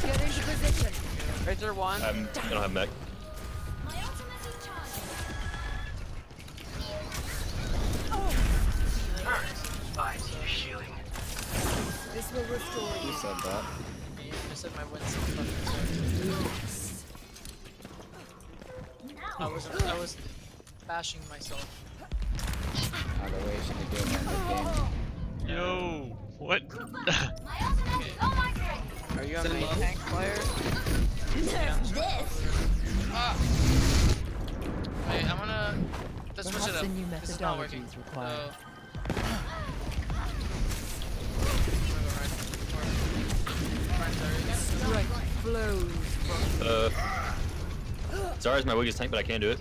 Get into position. Right there, 1. I don't have mech. My ultimate is charged. Spies shielding. This will restore Who you. said that? I said my Winston fucking I was bashing myself. Either way, should be doing that in the game. Yo, what? My ultimate is on my way. Are you a main tank player? There's this. Hey, I'm gonna. Let's switch it Perhaps up. a new This is not working. methodology is required. Strength flows from Zara's my weakest tank, but I can do it.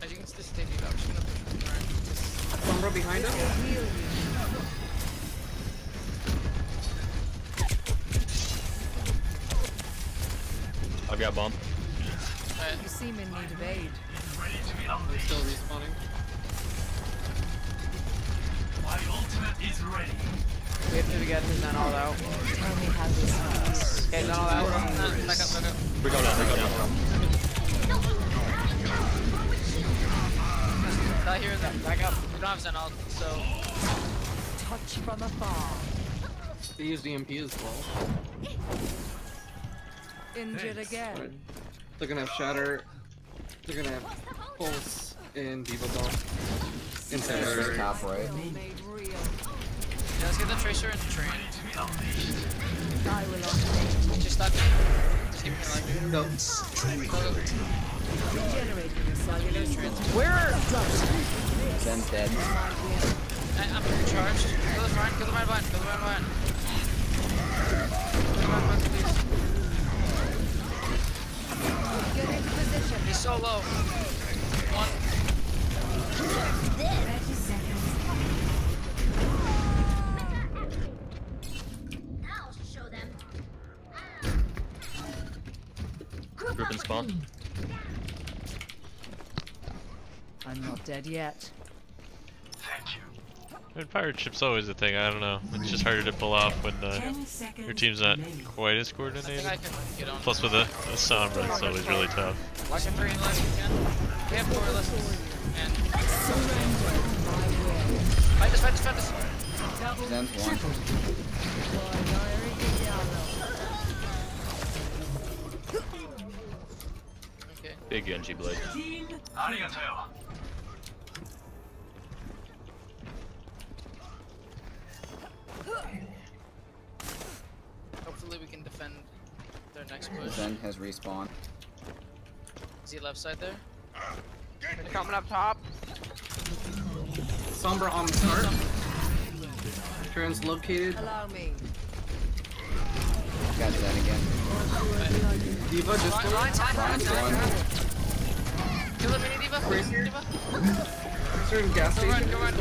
As you can just take it out. Just gonna push. Sombra behind us. heal you. I'll grab bomb. You seem in need of aid. They're still respawning. My ultimate is ready. We have to get his Zen all out. Tell me how this feels. Okay, Zen all out. Back up, back up. We're going down. Die here, then back up. We don't have Zen ult, so. Touch from afar. They used EMP as well. Injured again. They're gonna have Shatter. They're gonna have Pulse and Diva Bomb. Tracer's top right. Made real. Yeah, let's get the Tracer and train. I will unleash. Just stop me. Just keep me alive, dude. Go. Regenerating the cellular Where? Zen's dead. I'm charged. Kill the front, kill the right behind, kill the right behind. Get into position. He's so low. One. 30 seconds. I'll show them. Group and spawn. I'm not dead yet. Thank you. Pirate ship's always a thing, I don't know. It's just harder to pull off when your team's not quite as coordinated. I can get on. Plus with a Sombra, it's always really tough. Watch it 3 unless you can. We have 4 lessons. And fight this, fight this, fight this. Zen's one. Okay. Big Genji blade. Arigato. Hopefully we can defend their next push. Zen has respawned. Is he left side there? They're coming up top. Sombra on the start. Translocated. Allow me. Got Zen again. Diva just Ryan's Ryan's one. Kill him, mini Diva. Brazier. Diva. Certain gas Go station. Ryan.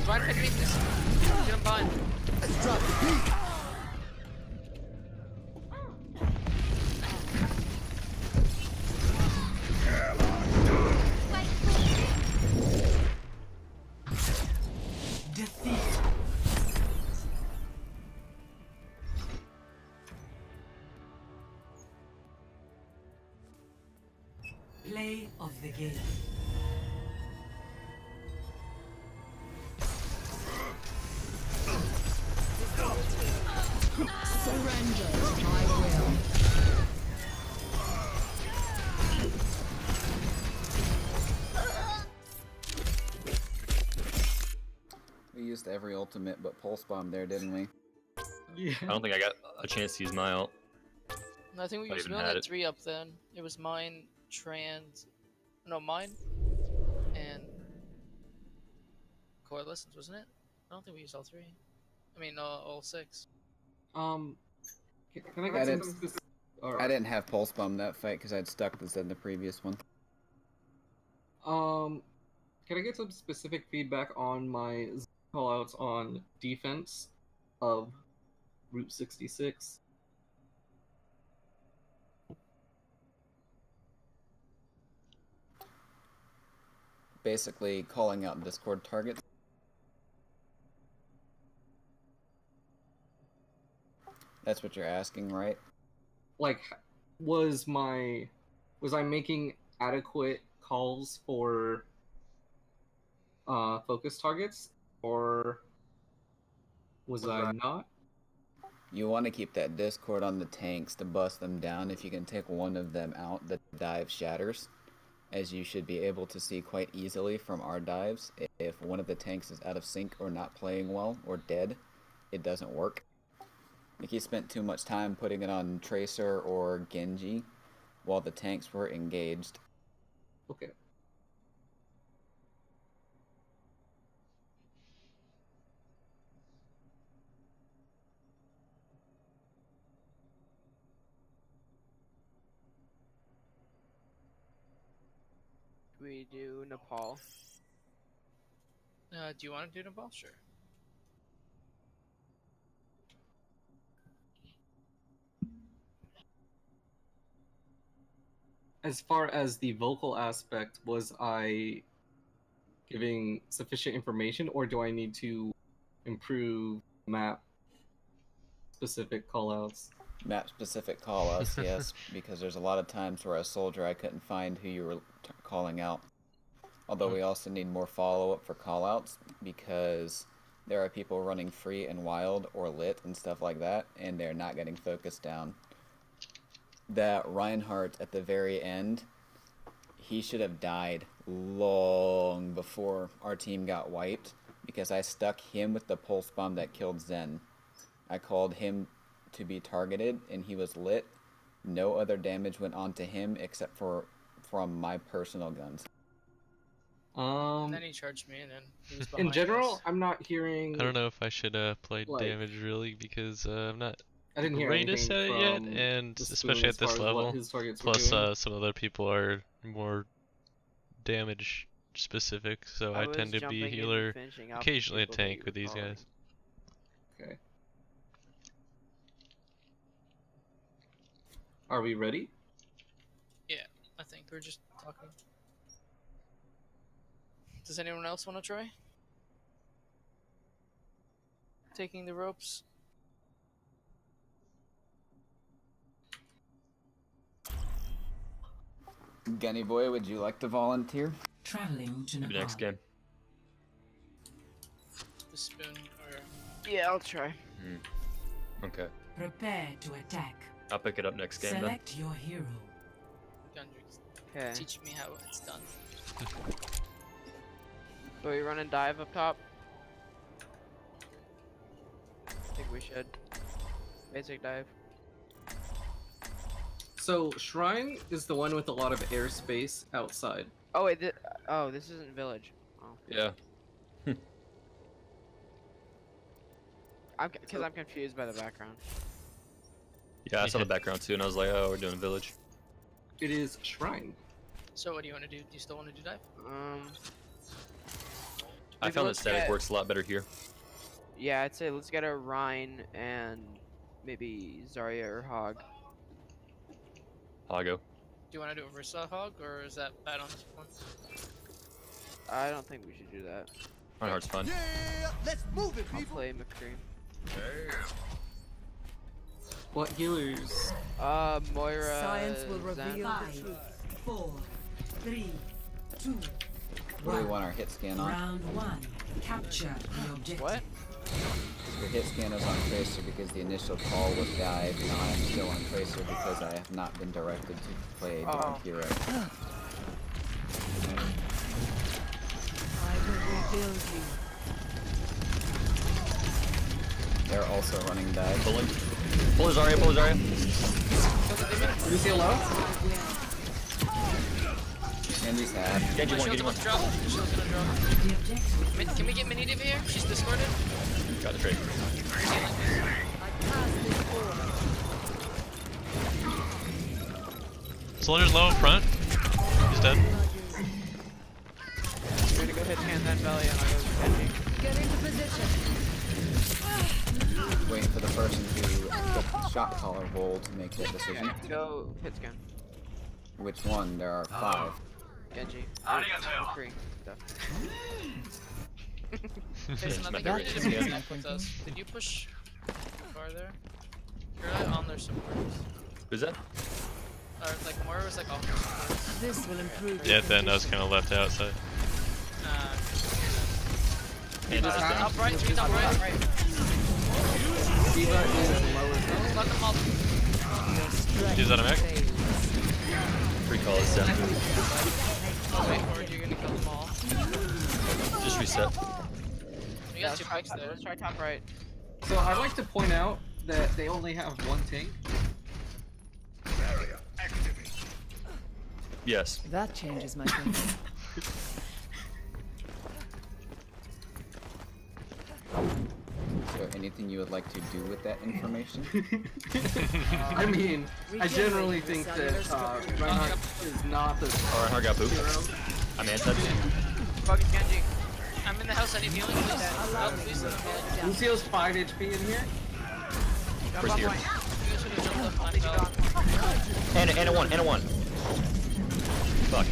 Ryan, underneath this. Get him behind. Defeat. Play of the game. Surrender to my will. We used every ultimate but pulse bomb there, didn't we? Yeah. I don't think I got a chance to use my ult. No, I think we I used even only had had it. 3 up then. It was mine, mine, and core lessons, wasn't it? I don't think we used all 3. I mean, all 6. Can I I get some didn't- specific? I didn't have pulse bomb that fight because I'd stuck the Zen the previous one. Can I get some specific feedback on my callouts on defense of Route 66? Basically calling out Discord targets. That's what you're asking, right? Like, was I making adequate calls for focus targets, or was I not? You want to keep that Discord on the tanks to bust them down. If you can take one of them out, the dive shatters, as you should be able to see quite easily from our dives. If one of the tanks is out of sync or not playing well or dead, it doesn't work. Like, he spent too much time putting it on Tracer or Genji while the tanks were engaged. Okay. We do Nepal. Do you want to do Nepal? Sure. As far as the vocal aspect, was I giving sufficient information, or do I need to improve map specific callouts? Map specific callouts, yes, because there's a lot of times where a soldier I couldn't find who you were calling out. Although we also need more follow-up for callouts, because there are people running free and wild or lit and stuff like that, and they're not getting focused down. That Reinhardt at the very end, he should have died long before our team got wiped, because I stuck him with the pulse bomb that killed Zen. I called him to be targeted, and he was lit. No other damage went on to him except for from my personal guns. And then he charged me, and then he was behind In general, us. I'm not hearing. I don't know if I should play like, damage really because I'm not I didn't hear great anything at it yet, from and the Spoon especially as at this far as what level. his targets were Plus, doing. some other people are more damage specific, so I tend to be a healer, occasionally a tank with these guys. Okay. Are we ready? Yeah, I think we're just talking. Does anyone else want to try? Taking the ropes? Gunny boy, would you like to volunteer? Traveling to Maybe next game. The Spoon or... Yeah, I'll try. Okay. Prepare to attack. I'll pick it up next game Select your hero. Okay. Teach me how it's done. So we run and dive up top? I think we should. Basic dive. So Shrine is the one with a lot of airspace outside. Oh wait, oh, this isn't village. Oh. Yeah. I'm confused by the background. Yeah, I saw the background too, and I was like, oh, we're doing village. It is Shrine. So what do you want to do? Do you still want to do dive? I found that static works a lot better here. Yeah, I'd say let's get a Rhine and maybe Zarya or Hog. Hago. Do you want to do a Versa Hog, or is that bad on this one? I don't think we should do that. Reinhardt's fun. Yeah, let's move it, I'll people. play McCree. What healers? Moira. Science will reveal Zen. the truth. 4, 3, 2, What do we want our hit scan on? Round 1. Capture the objective. What? The hit scan is on Tracer because the initial call was dive. Now I'm still on Tracer because I have not been directed to play a different hero. I will rebuild you. They're also running dive. Pulling. Pull his Zarya, pull his Zarya. Lucio low? Genji's half. Genji one, Shield's Genji one. gonna drop. Shield's gonna drop. Can we get Mini Diva here? She's discorded. Got the trade. Soldier's low in front. He's dead. We're gonna go hit hand then belly and I'll go Genji. Get into position. Waiting for the person to get the shot caller roll to make that decision. Yeah, go hit scan. Which one? There are 5. Genji. McCree. There's nothing really to be attacked with us. Did you push farther? You're like on their supports. Who's that? Like Moira was like on their supports. This will improve. Yeah, then I was kind of left outside. Top right, three top right. Diva is lower. Let them all. Use that a mech? Recall is down. Wait for it, you're gonna kill them all. Just reset. We got two pikes there. Let's try top right. So I'd like to point out that they only have one tank. Yes. That changes my thinking. Is there anything you would like to do with that information? I mean, I generally think that Reinhardt is not the Reinhardt got booped. hero. I'm anti. Fucking Genji. I'm in the house, I need healing, please. Oh, please, Lucio's 5 HP in here. Where's here? You guys should have jumped up and I fell. And a one, and a one. Fuck.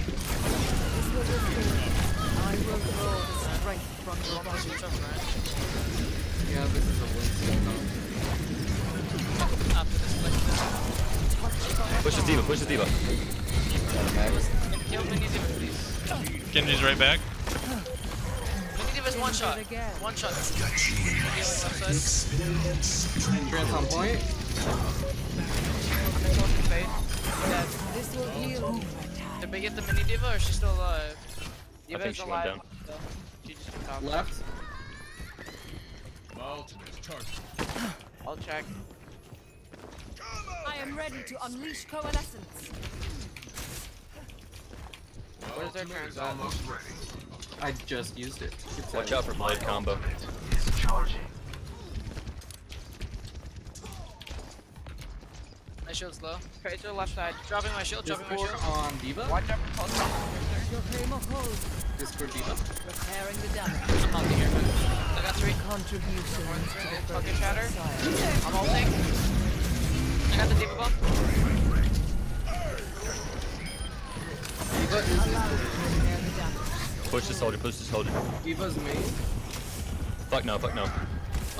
I will draw the strength from your body. Yeah, this is a Lucio. After this, Push the diva, push the diva. kill Mini Diva, please. Genji's right back. Mini Diva's one shot. One shot. Healing left side. Grant's on point. This will heal. Did we get the Mini Diva or is she still alive? I think she went down. She just went off. Left. I'll check. I am ready to unleash coalescence. Where's their turns at? I just used it. Watch out for blade combo. My shield's low. Tracer left side. Dropping my shield, dropping my Discord shield. on Diva. Watch out for pulse. Discord Diva. Repairing the damage. I'm not here, man. I got 3. Contribution. Focus shatter. I'm holding. I got the D.Va bomb. Diva is Push the soldier, push the soldier. Diva's main. Fuck no, fuck no.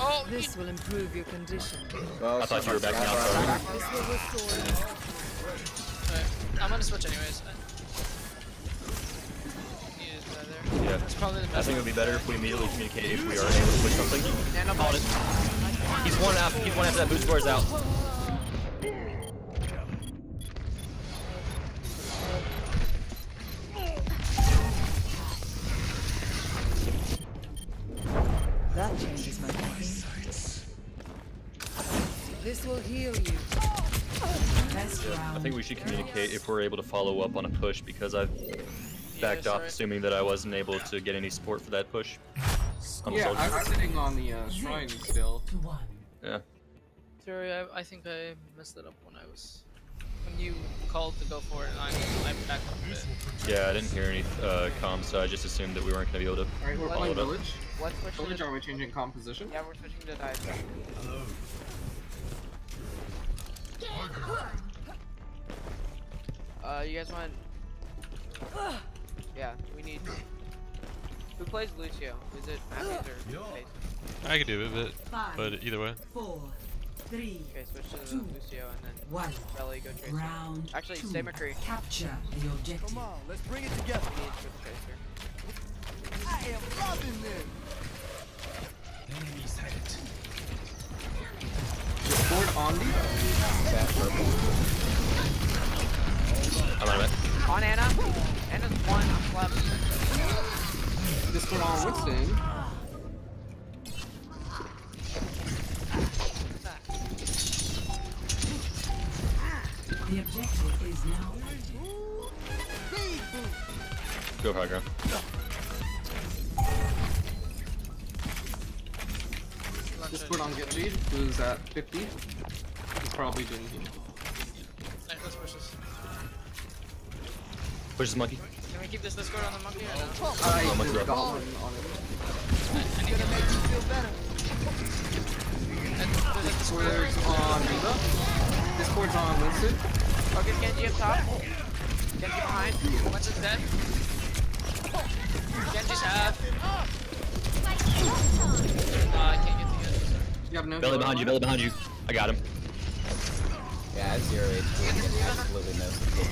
Oh, this will improve your condition. Well, I thought you were backing out, sorry. This will restore you. Alright, I'm gonna switch anyways. Yeah. That's probably the best. I think it would be better if we immediately communicate if we are able to push something. Called it. He's one after that boost wears out. That changes my thinking. This will heal you. I think we should communicate if we're able to follow up on a push because I've backed off assuming that I wasn't able to get any support for that push. Yeah, I'm sitting on the shrine still. Yeah. Sorry, I think I messed it up when you called to go for it and I backed up a bit. Yeah, I didn't hear any comms, so I just assumed that we weren't going to be able to Alright, we're playing follow it up. Village. Let's switch Village, to... are we changing composition? Yeah, we're switching to dive. You guys want... Yeah, we need... Who plays Lucio? Is it Matthews or Face? I could do it, but either way. 4, 3, Okay, switch to 2, Lucio and then 1. Relly, go Tracer. Round Actually, 2. stay McCree. Capture the objective. Come on, let's bring it together. We need to switch Tracer. I am loving this. Enemy sighted. Discord on Diva. I'm out of it. On Anna. Anna's 1 left. Discord on Winston. The objective is now. Go high ground. Discord on Genji, who's at 50. He's probably doing heal. Alright, let's push this. Push this monkey. Can we keep this Discord on the monkey or no? I monkey just rough. got one on him. I need to make you feel better. Discord's on Diva. Discord's on Winston. Focus Genji up top. Genji behind. Winston's dead. Genji's half. I can't get to Genji. You have no Belly behind you, belly behind you. I got him. Yeah, I have 0 HP. Absolutely no support.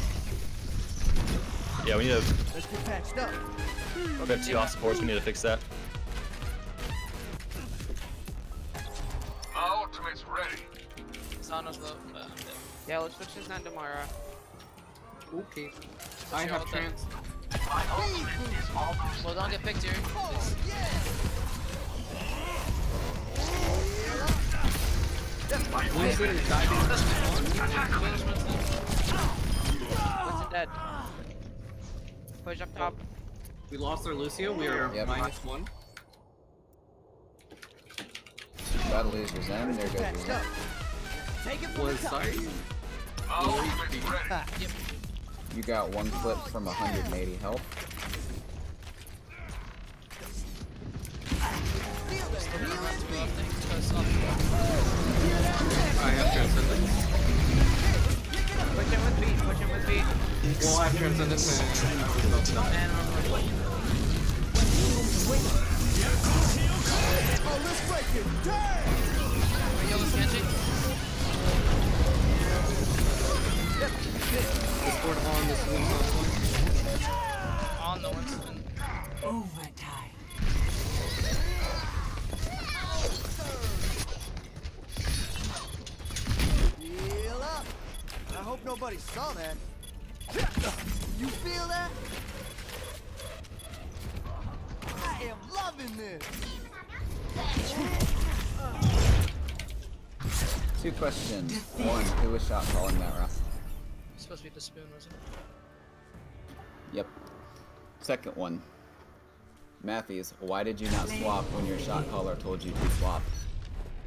Yeah, we need to. Let's get patched up. We have 2 off supports, we need to fix that. My ultimate's ready. Zana's low. I'm dead. Yeah, let's switch this down to Mara. Okay. I have trans. My ultimate is almost Well, don't get picked here. Please. Winston is diving. Winston dead. Push up top. We lost our Lucio. We are Yep. -1. About to lose your Zen. There goes your Zen. Take it Was sorry. my ultimate's ready. Yep. You got 1 clip from 180 health. I have transcendence. Push him with beat. Push him with beat. Well, I have transcendence and I was about to die. Oh, let's break it. Damn! We kill this Genji. Discord on this Winston. On the Winston. Overtime. Heal up. I hope nobody saw that. You feel that? I am loving this. 2 questions. 1, who was shot calling that round? It's supposed to be the spoon, wasn't it? Yep. Second one. Matthews, why did you not swap when your shot caller told you to swap?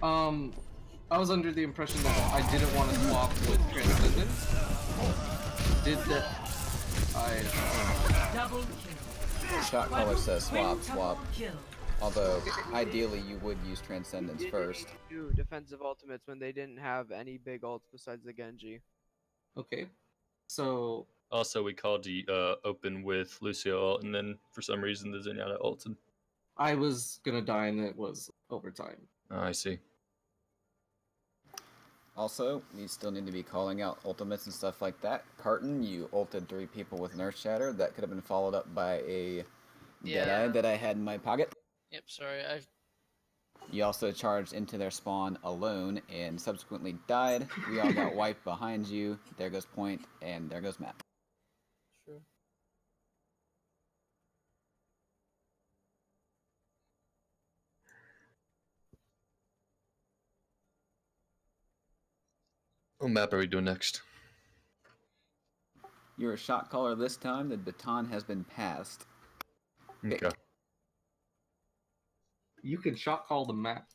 I was under the impression that I didn't want to swap with Transcendence. Did that? Double kill. Shot caller says swap. Although, ideally, you would use Transcendence first. Do defensive ultimates when they didn't have any big ults besides the Genji. Okay, so... Also, we called the open with Lucio, and then for some reason the Zenyatta ulted. I was gonna die and it was overtime. Oh, I see. Also, you still need to be calling out ultimates and stuff like that. Carton, you ulted 3 people with Nurse Shatter. That could have been followed up by a Deadeye that I had in my pocket. Yep, sorry, You also charged into their spawn alone and subsequently died. We all got wiped behind you. There goes Point, and there goes Matt. Sure. What map are we doing next? You're a shot caller this time. The baton has been passed. Okay. You can shot call the map.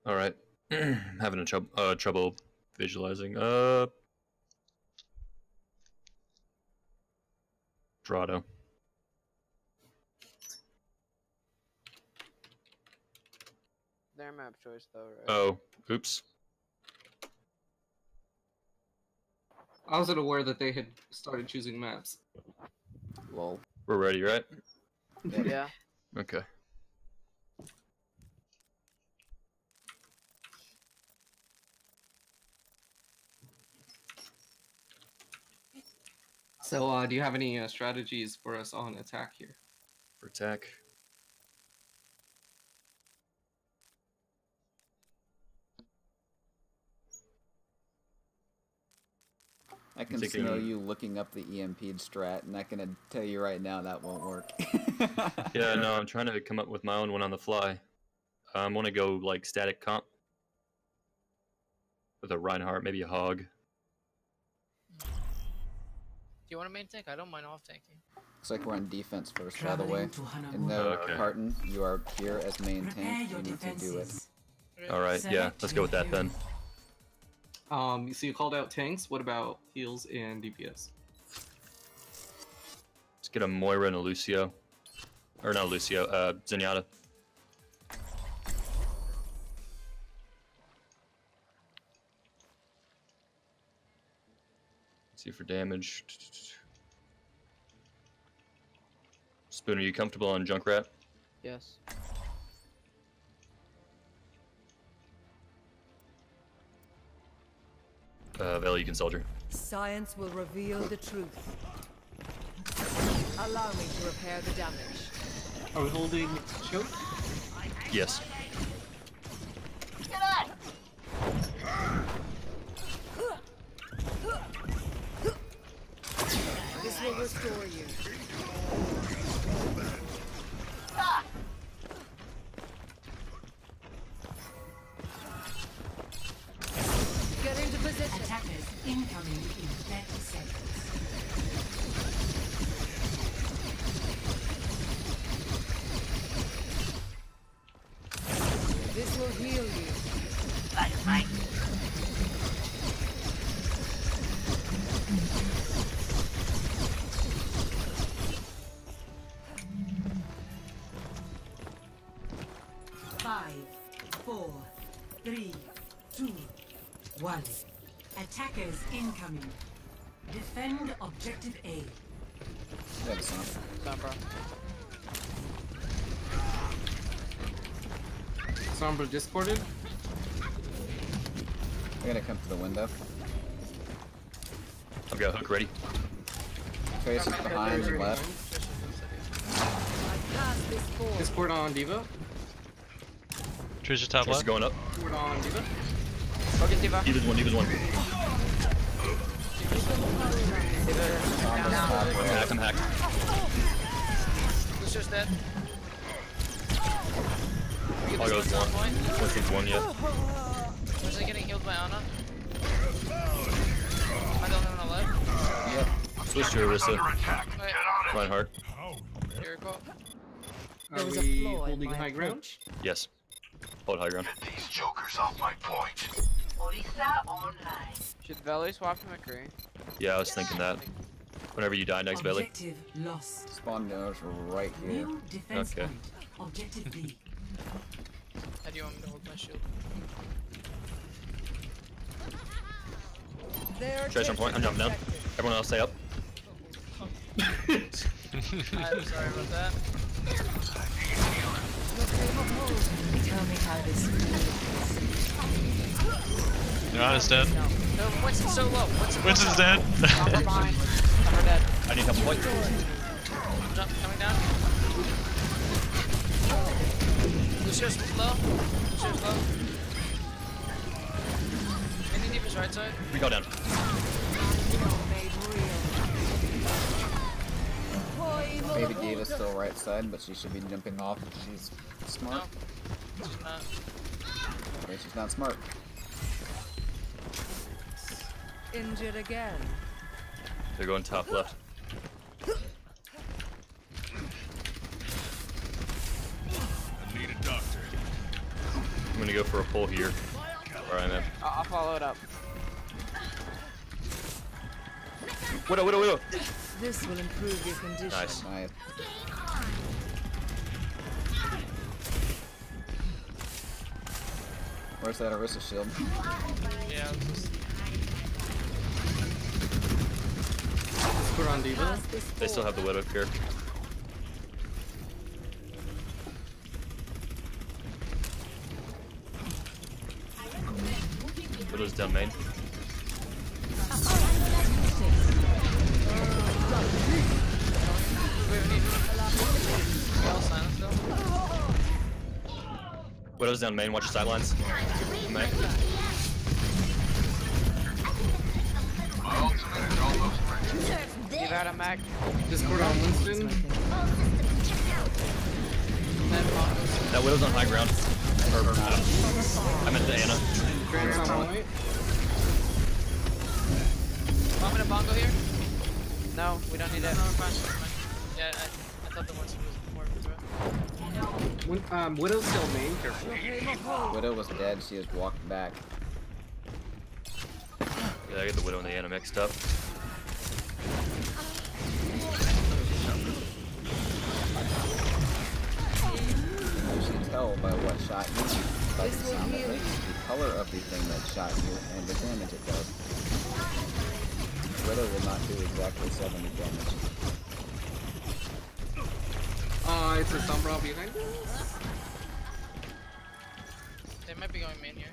Alright. Having trouble visualizing. Dorado. Their map choice though, right? Oh, oops. I wasn't aware that they had started choosing maps. Lol. We're ready, right? Yeah. Okay. So, do you have any strategies for us on attack here? For attack. I can smell you looking up the EMP strat, and I can tell you right now that won't work. Yeah, no, I'm trying to come up with my own one on the fly. I want to go like static comp with a Reinhardt, maybe a Hog. Do you want to main tank? I don't mind off tanking. Looks like we're on defense first, by the way. And no, Carton, you are here as main tank. You need to do it. Alright, yeah, let's go with that then. So you called out tanks. What about heals and DPS? Let's get a Moira and a Lucio. Or not Lucio, Zenyatta. Let's see for damage. Spoon, are you comfortable on Junkrat? Yes. Vela, you can soldier. Science will reveal the truth. Allow me to repair the damage. Are we holding choke? Yes. This will restore you. Get into position. Attackers incoming in 30 seconds. This will heal you. Fight. 5, 4, 3, 2, 1. Attackers incoming. Defend objective A. Sombra. Sombra discorded. I gotta come to the window. I've got hook ready. Trace is behind and left. Discord on Diva. Tracer top Trace is left. going up. Discord on Diva. Focus Diva. Diva's one, Diva's one. I'm hacked. Lucius dead. I'll go with one. This is one, yeah. Was I getting healed by Ana? Am I the only one alive? Yep. Switch to Orisa. Wait. Reinhardt. Jericho. There Are was a we flaw in holding my high ground? approach. Yes. Hold high ground. Get these jokers off my point. Orisa online. Should Valley swap to McCree? Yeah, I was thinking that. Whenever you die next, Bailey. Objective lost. Spawn nodes right here. New defense Okay. point. Objective B. How do you want me to hold my shield? Trace on point. I'm jumping down. Everyone else stay up. I'm sorry about that. Tell me how this feels. You're honest, dead. No, Winston's so low. Winston's dead. Somber behind. Somber dead. I need help point. Jump, coming down. Lucio's low. Lucio's low. Any deepest right side? We go down. Baby Diva's still right side, but she should be jumping off if she's smart. No. She's not. Okay, she's not smart. Injured again. They're going top left. I need a doctor. I'm gonna go for a pull here. Where I'm at. I'll follow it up. Widow. This will improve your condition. Nice. Nice. Where's that Orisa shield? Yeah, I was just... Put on Diva. They still have the Widow here. Widow's down main. Widow's down main, watch your sidelines. Main. Give out a Mac. Discord on Winston. That Widow's on high ground. Or, I meant the Ana. Grant's on point. Want me to bongo here? No, we don't need it. No, fine. Yeah, I thought the Winston was more of a threat. Widow's still main, careful. Widow was dead, she has walked back. Yeah, I get the Widow and the Ana mixed up. You should tell by what shot you, by the sound it makes, the color of the thing that shot you, and the damage it does. Widow will not do exactly 70 damage. It's a Sombra behind us. They might be going main here.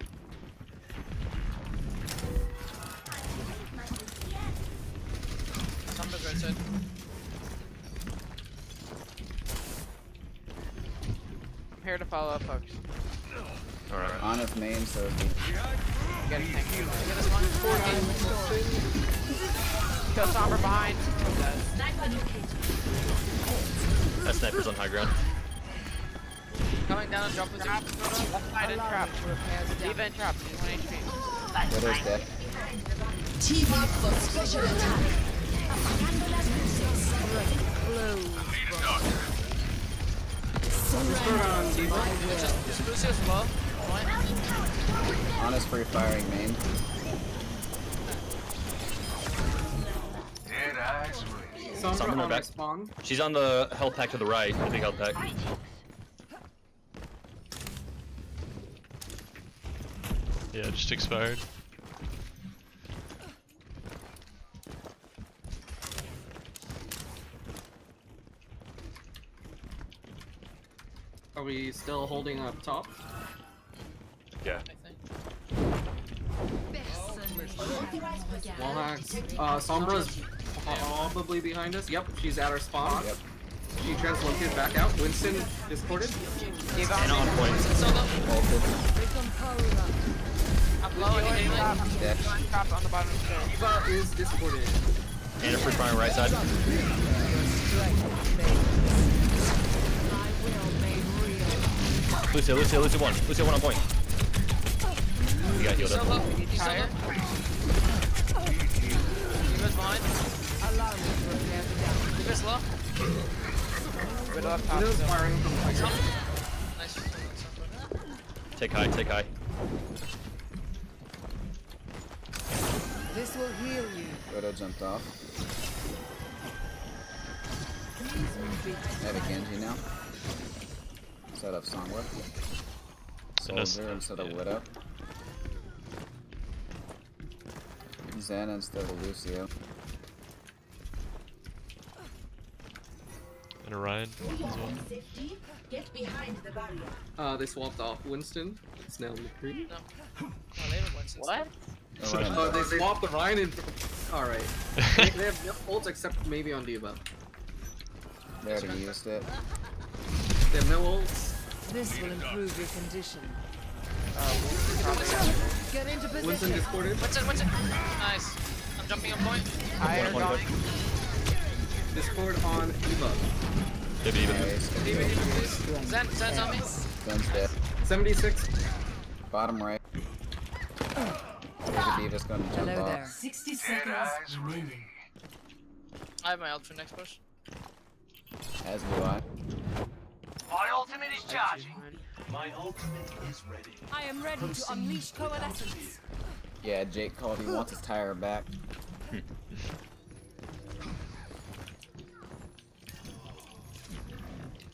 Somebody's right side. I'm here to follow up, folks. Alright. Ana's main, so if Getting tank. Get this one. Kill Somber behind. That sniper's on high ground. Coming down and drop with Trap. Left side in trap. Diva in trap. She's 1 HP. Widow's dead. Team up for special attack. Discord on Diva. Just Lucio's low. Point. Ana's free firing main. Dead eyes red. Sombra on back. spawn. She's on the health pack to the right, the big health pack. Yeah, just expired. Are we still holding up top? Yeah. Well hacked. Sombra's probably behind us. Yep, she's at our spawn. Yep. She translocated back out. Winston discorded. Diva Ana on point. I'm low and hitting like. Dead. Trap on the bottom of the stairs. Diva is discorded. Ana free firing right side. Lucio one. Lucio one on point. You got healed So low. up. He's so low. Diva's behind. Diva's low. Widow up top. Widow's firing from Tiger. Nice. Take high, take high. This will heal you. Widow jumped off. I have a Genji now. Set up Songwell. Soldier instead of Widow. Zen instead of Lucio. And Orion as well. Get behind the barrier. They swapped off Winston. It's now McCree. No. Oh, they have Winston. What? Oh, they swapped the Ryan in. Alright. They have no ults except maybe on D.Va. They already used it. They have no ults. This will improve your condition. Get into position. Winston discorded. Winston. Nice. I'm jumping on point. Higher going. Discord on D.Va. D.Va, please. Zen's on me. Zen's dead. 76. Bottom right. D.Va's gonna jump Hello off. there. 60 seconds remaining. I have my ult for next push. As do I. My ultimate is charging. My ultimate is ready. I am ready to unleash coalescence. Yeah, Jake called. He wants his tire back.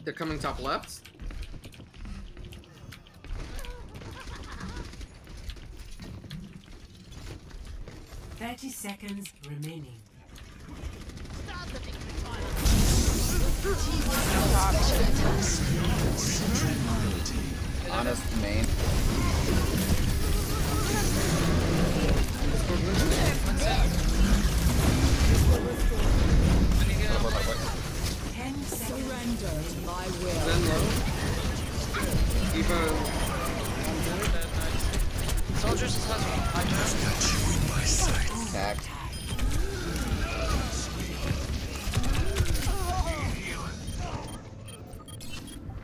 They're coming top left. Thirty seconds remaining. Honest main. Surrender to my will. Zen low. D.Va. Soldiers is last one. Tagged.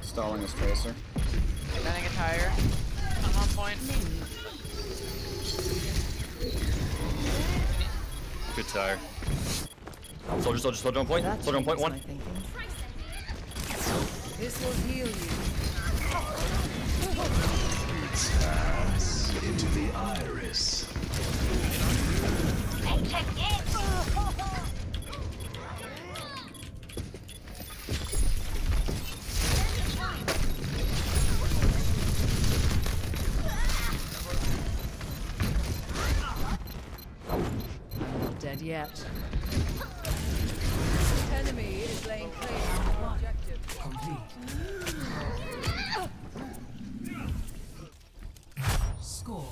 Stalling his tracer. Landing a tire. I'm on point. Good tire. Soldier on point. Soldier on point, one. This will heal you. Pass into the iris. Check in. I'm not dead yet. Enemy is laying claim to the objective. Complete. Score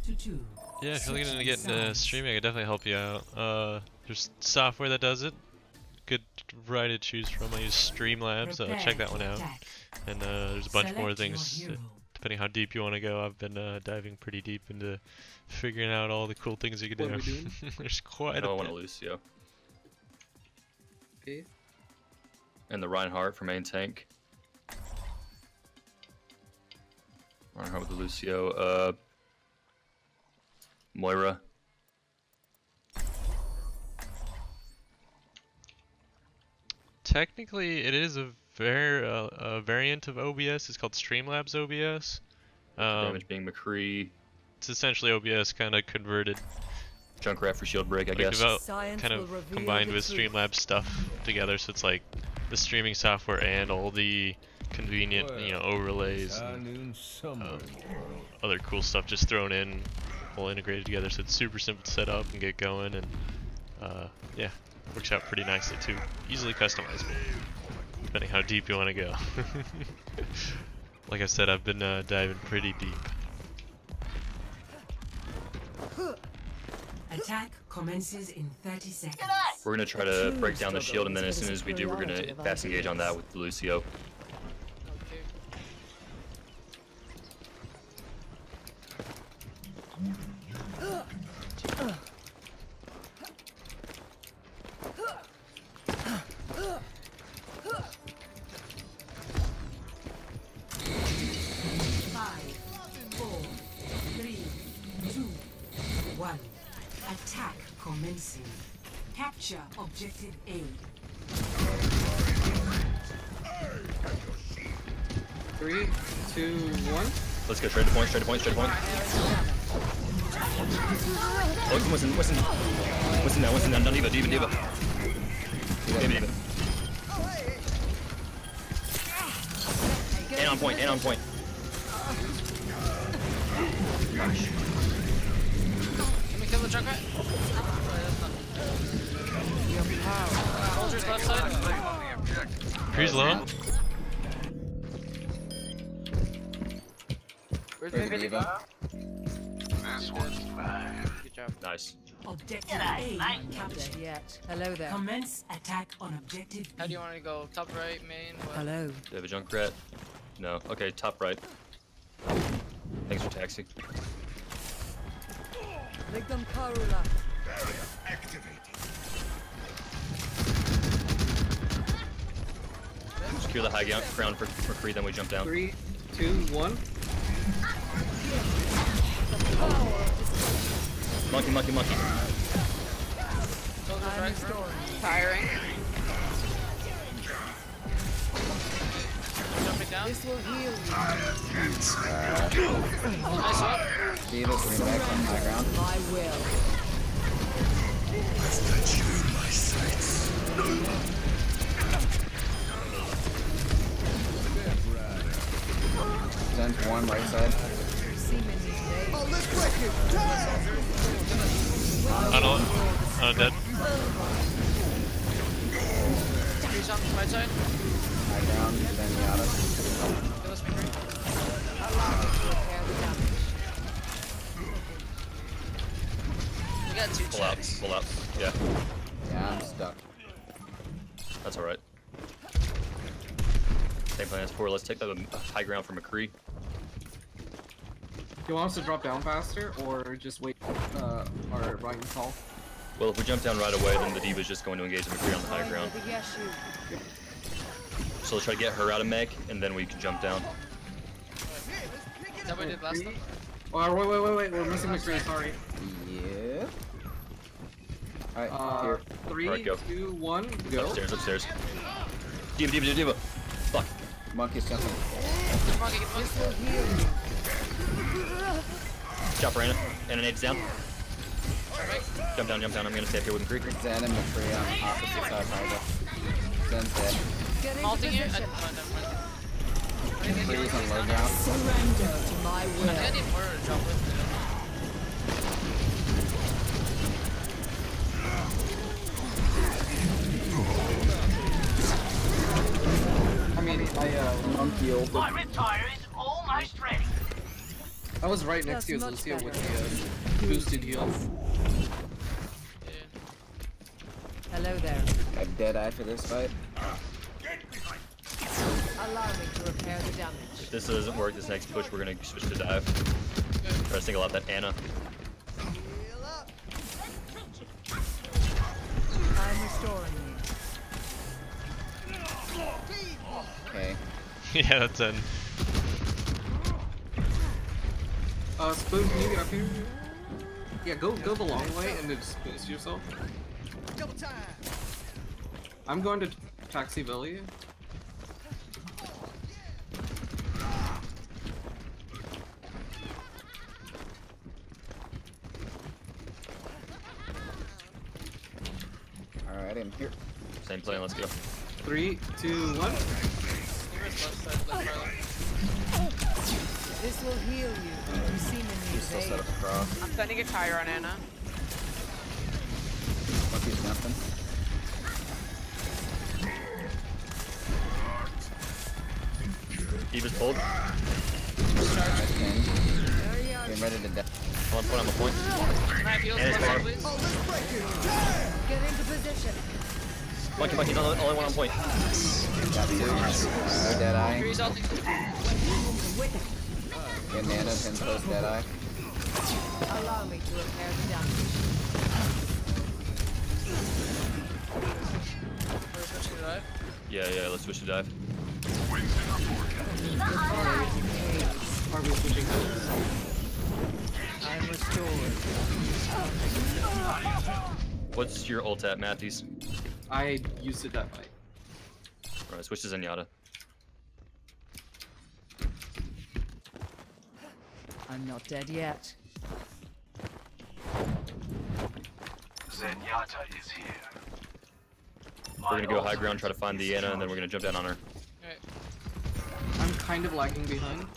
0-2. Yeah, if you're looking to get into streaming, I could definitely help you out. There's software that does it. Good variety to choose from. I use Streamlabs, check that one out. And there's a bunch more things, depending how deep you want to go. I've been diving pretty deep into figuring out all the cool things you can do. There's quite a bit. I want to Lucio. Okay. And the Reinhardt for main tank. Reinhardt with the Lucio. Moira. Technically, it is a variant of OBS. It's called Streamlabs OBS. Damage being McCree. It's essentially OBS kind of converted. Junkrat for shield break, I guess. Kind of combined with Streamlabs stuff together, so it's like the streaming software and all the convenient, overlays and other cool stuff just thrown in, all integrated together. So it's super simple to set up and get going, and yeah, works out pretty nicely too. Easily customizable, depending how deep you want to go. Like I said, I've been diving pretty deep. Attack commences in 30 seconds. We're gonna try to break down the shield, and then as soon as we do, we're gonna fast engage on that with Lucio. Attack commencing. Capture objective A. 3, 2, 1. Let's go straight to point, straight to point, straight to point. Oh, listen now, no, diva. Diva. And on point, Let me kill the Junkrat. Soldier's left side. Cree's low. Where's the Diva? This one's mine. Good job. Nice. Objective A captured. Yet. Hello there. Commence attack on objective How do B. you want to go? Top right, main? What? Hello. Do you have a Junkrat? No. Okay, top right. Thanks for taxi. Ligam Karula. Secure the high ground for free, then we jump down. 3, 2, 1. Monkey. Soldier's right. Tiring. Jumping down. This will heal you. Nice up. Diva's coming back from high ground. My will. Let you in my sights. Zen's 1 right side. Oh, let's break it! I'm dead. Trees on the right side. High ground, then Yada. Kill us, Mickery. We got 2 checks. Pull out. Yeah, Yeah, I'm stuck. that's alright. Same plan as before. Let's take the high ground for McCree. Do you want us to drop down faster, or just wait our Ryan call? Well, if we jump down right away, then the Diva's just going to engage the McCree on the high ground. So let's try to get her out of mech, and then we can jump down. Is that what we did last time? Oh, wait, we're missing McCree, sorry. Yeah. Alright, here. 3, Alright, go. 2, 1, go. Upstairs. Diva. Fuck. Monkey's jumping. Monkey, get monkey. Chopper in it. And an 8's down. Jump down. I'm gonna stay up here with McCree. Zen and McCree on opposite side of Hyda. Zen's dead. Malting it. Never mind. McCree's on low ground. Surrender to my I will. think I need more to jump with. I mean, Monkey old. My retire is almost ready. I was right next to you, That's Lucio, much with the boosted heal. Yeah. Hello there. I have Deadeye for this fight. Allow me to repair the damage. If this doesn't work, this next push, we're gonna switch to dive. Try to single out that Anna. I'm restoring you. Okay. Yeah, that's in. Spoon, can you get up here? Yeah, go the long way and then just boost yourself. I'm going to Taxi Valley. Alright, I'm here. Same plan, let's go. 3, 2, 1. This will heal you. You seem in He's still set up across. I'm sending a tire on Anna. Monkey's jumping. Diva's pulled. Nice pin. Getting ready to die. Put on the point. And it's far. Get into position. Monkey's only one on point. Got two. Deadeye. Trees out. Get Nana, pin post Deadeye. Allow me to repair the damage. We're switching to dive. Yeah, let's switch to dive. Are we switching to I'm restored. What's your ult at, Matthews? I used it that fight. Alright, switch to Zenyatta. I'm not dead yet. Zenyatta is here. We're gonna go high ground, try to find the Ana, and then we're gonna jump down on her. Alright. I'm kind of lagging behind.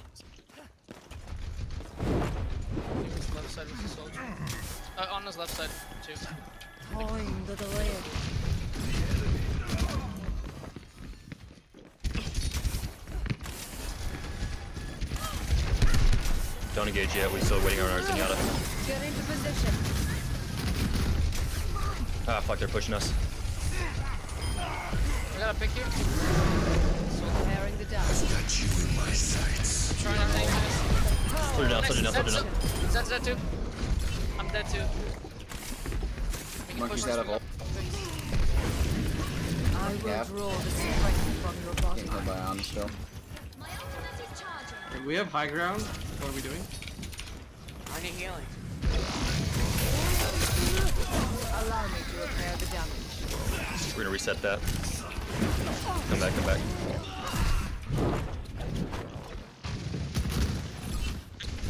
His left side with the soldier. On his left side, too. Time to delay. Don't engage yet, we're still waiting on our Zenyatta. Get into position. Ah, fuck, they're pushing us. I gotta pick you. Preparing the dust. Got you in my sights. I'm trying to hang this. Soldier down, soldier down, soldier down. Zed's dead too. I'm dead too. Monkey's out of ult. I will draw the strength from your body. Getting hit by Ana still. We have high ground. What are we doing? I need healing. Allow me to repair the damage. We're gonna reset that. Come back, come back.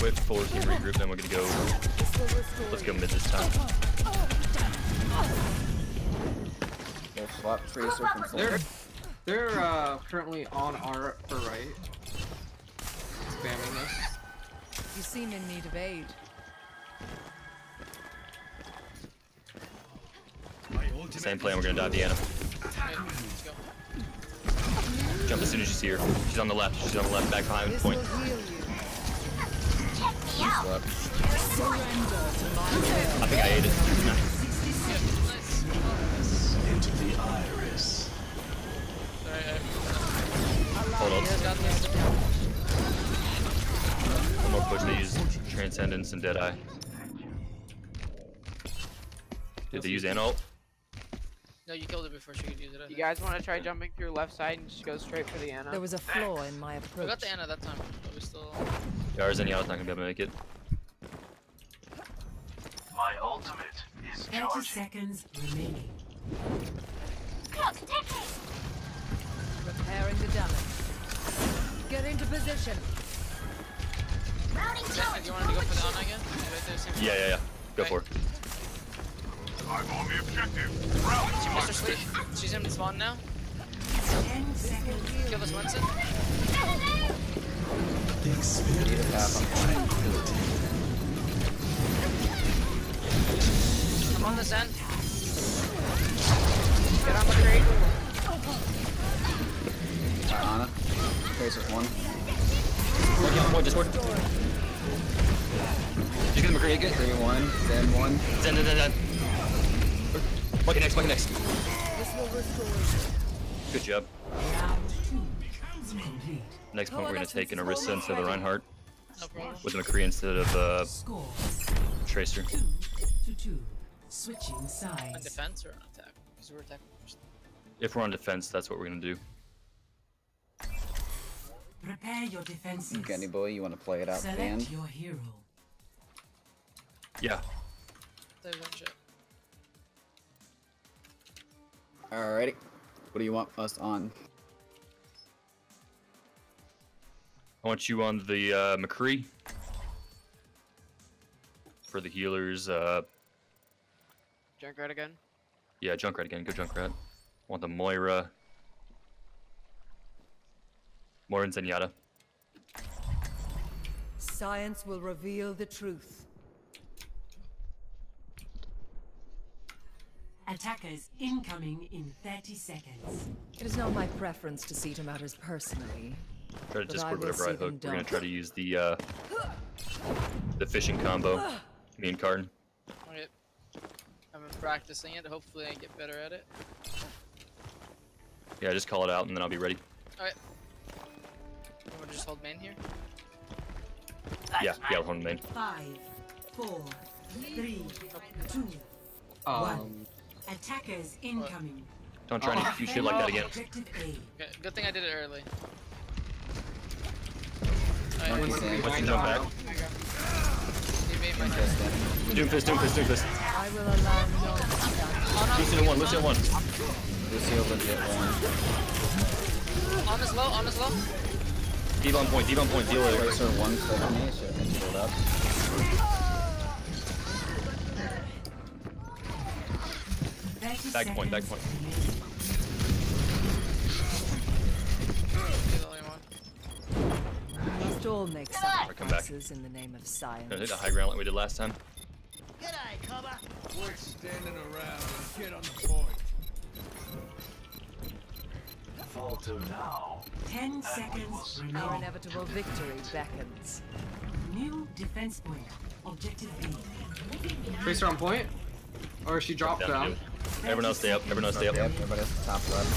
Wait for full team regroup, then we're gonna go. Let's go mid this time. They're swap tracer from full. They're currently on our right. Spamming us. You seem in need of aid. Same plan, we're gonna dive the Ana. Jump as soon as you see her. She's on the left, she's on the left, back behind the point. I think I ate it. Into the iris. Hold on. One more push, they use Transcendence and Deadeye. Did they use Ana ult? No, you killed it before she could use it. You guys want to try jumping through left side and just go straight for the Ana? There was a flaw in my approach. We got the Ana that time, but we still. Yeah, our Zenyatta's not gonna be able to make it. My ultimate is 30 charging. seconds remaining. Repairing the damage. Get into position. Do you want to go for the Ana again? Right there, same Yeah. Go for it. I'm on the objective. She missed her sleep. She's in spawn now. 10 seconds. Kill this Winston. I'm on this end. Get on the crate. Ana. Tracer's one. One, Discord. Just get the McCree, get Cree one. Zen one. Zen. Monkey next. Good job. Round 2 complete. Next point we're gonna take an Orisa instead of the Reinhardt. No problem. With the McCree instead of Score Tracer. 2-2. Switching On sides. defense or on attack? Because we're attacking first. If we're on defense, that's what we're gonna do. Prepare your defenses. Gunny boy, you want to play it out, Select fan? your hero. Yeah. There's one shot. Alrighty. What do you want us on? I want you on the McCree. For the healers, Junkrat again. yeah, Junkrat again. Go Junkrat. I want the Moira. Moira and Zenyatta. Science will reveal the truth. Attackers incoming in 30 seconds. It is not my preference to see to matters personally. Try to but Discord I will whatever I see hook. them We're gonna done. try to use the fishing combo. Me and Karn. Okay. I've been practicing it. Hopefully I get better at it. Yeah, just call it out and then I'll be ready. Alright. I'm gonna just hold main here. Yeah, I'll hold main. 5, 4, 3, 2, 1. Attackers incoming. Don't try to do shit like that again. Objective A. Okay, good thing I did it early. Monkey's in. Once you jump back. You made my Doomfist. I will allow no one to stand. Lucian 1, Lucian 1. Lucio legit one. On is low. D.Va on point, D.Va on point, deal with it. Tracer one click me, should have been pulled up. Back point, back point. We must all make sacrifices in the name of science. Gonna hit the high ground like we did last time. G'day, cover. Quit standing around and get on the point. Falter now. 10 seconds remaining. Our inevitable victory beckons. New defense point. Objective B. Tracer on point? Or she dropped down? Everyone else stay up, everyone else stay up. Yep, everybody else top left.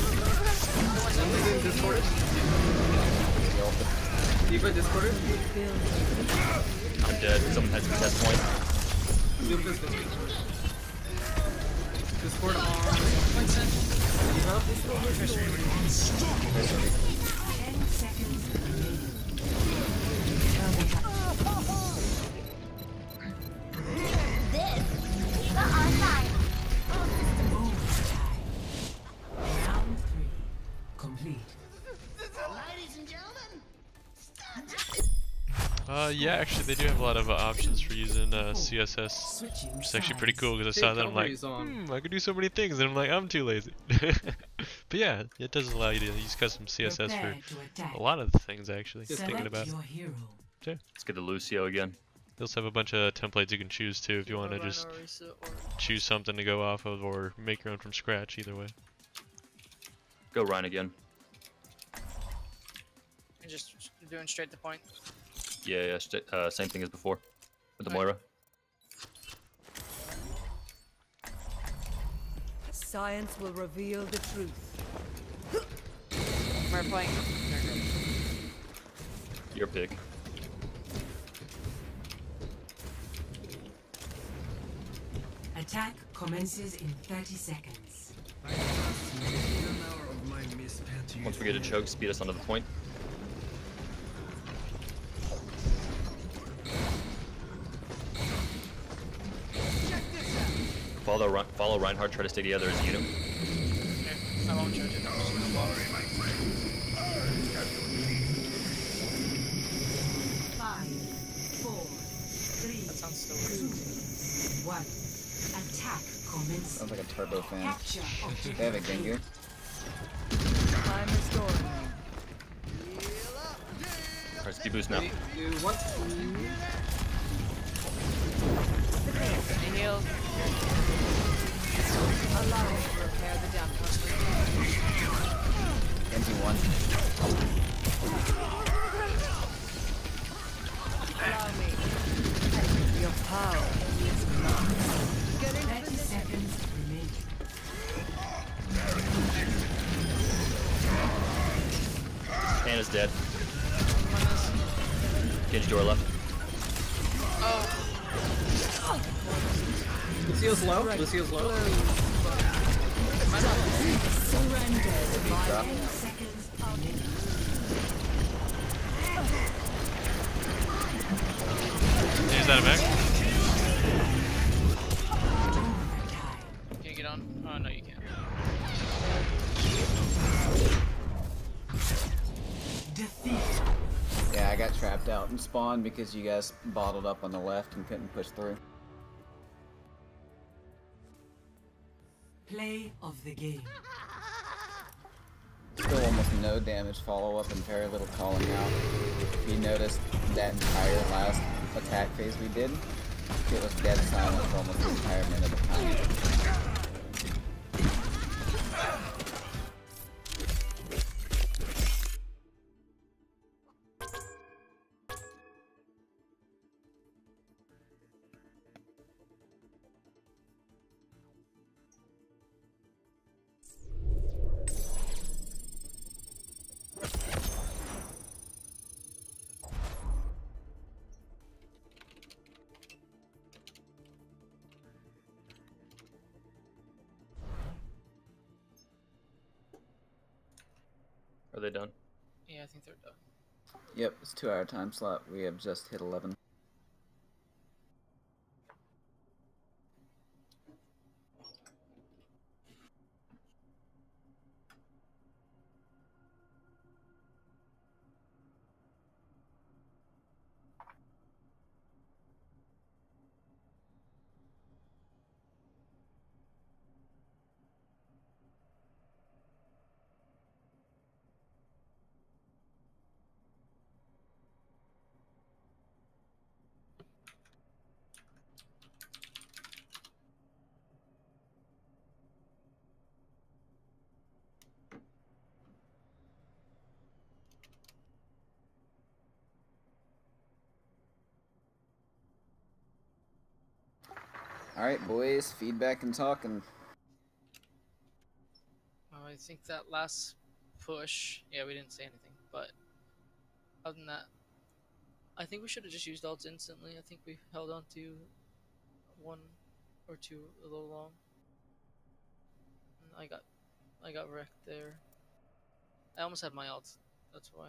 Discord? D.Va discorded? I'm dead. Someone has a test point. Discord on. D.Va? 10 seconds remaining. Round 3 complete. Ladies and gentlemen, Yeah, actually they do have a lot of options for using CSS, which is actually pretty cool because I saw that I'm like, I could do so many things, and I'm like, I'm too lazy. But yeah, it does allow you to use custom CSS for a lot of things actually. Just thinking about it. Yeah. Let's get the Lucio again. They also have a bunch of templates you can choose too if you want to just choose something to go off of or make your own from scratch. Either way. Go Ryan again. You're just doing straight to point. Yeah, same thing as before with the Moira. Science will reveal the truth. We're playing. Your pick. Attack commences in 30 seconds. Once we get a choke, speed us onto the point. Follow Reinhardt, try to stay together as a unit. Okay, I won't charge it. 5, 4, 3, That sounds so 1. Attack commences. Sounds like a turbo fan. Capture objective. They have a Gengar. I'm restoring you. Alright, speed boost now. You want Any heals? Allow me to repair the damage. NG1. Allow me. Your power is mine. 30 seconds remaining. Anna's dead. Genji door left. Oh. Lucio's low. Lucio's low. Surrender. Drop. 10 seconds remaining. Use that back. Can you get on? Oh no, you can't. Defeat. Yeah, I got trapped out and spawned because you guys bottled up on the left and couldn't push through. Play of the game. Still almost no damage follow-up and very little calling out. If you noticed that entire last attack phase we did, it was dead silent for almost the entire minute of time. Are they done? Yeah, I think they're done. Yep, it's a 2-hour time slot. We have just hit 11. Alright, boys, feedback and talking. I think that last push, yeah, we didn't say anything, but other than that, I think we should have just used ults instantly. I think we held on to 1 or 2 a little long. And I got wrecked there. I almost had my ult. That's why.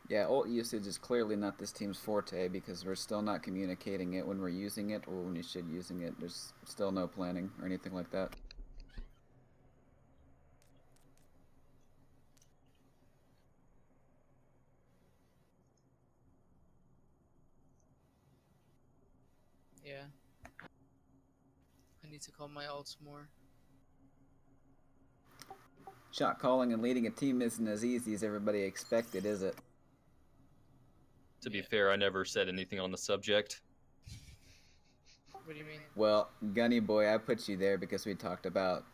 Yeah, ult usage is clearly not this team's forte because we're still not communicating it when we're using it or when you should using it. There's still no planning or anything like that. Yeah. I need to call my ults more. Shot calling and leading a team isn't as easy as everybody expected, is it? To be fair, I never said anything on the subject. What do you mean? Well, Gunny Boy, I put you there because we talked about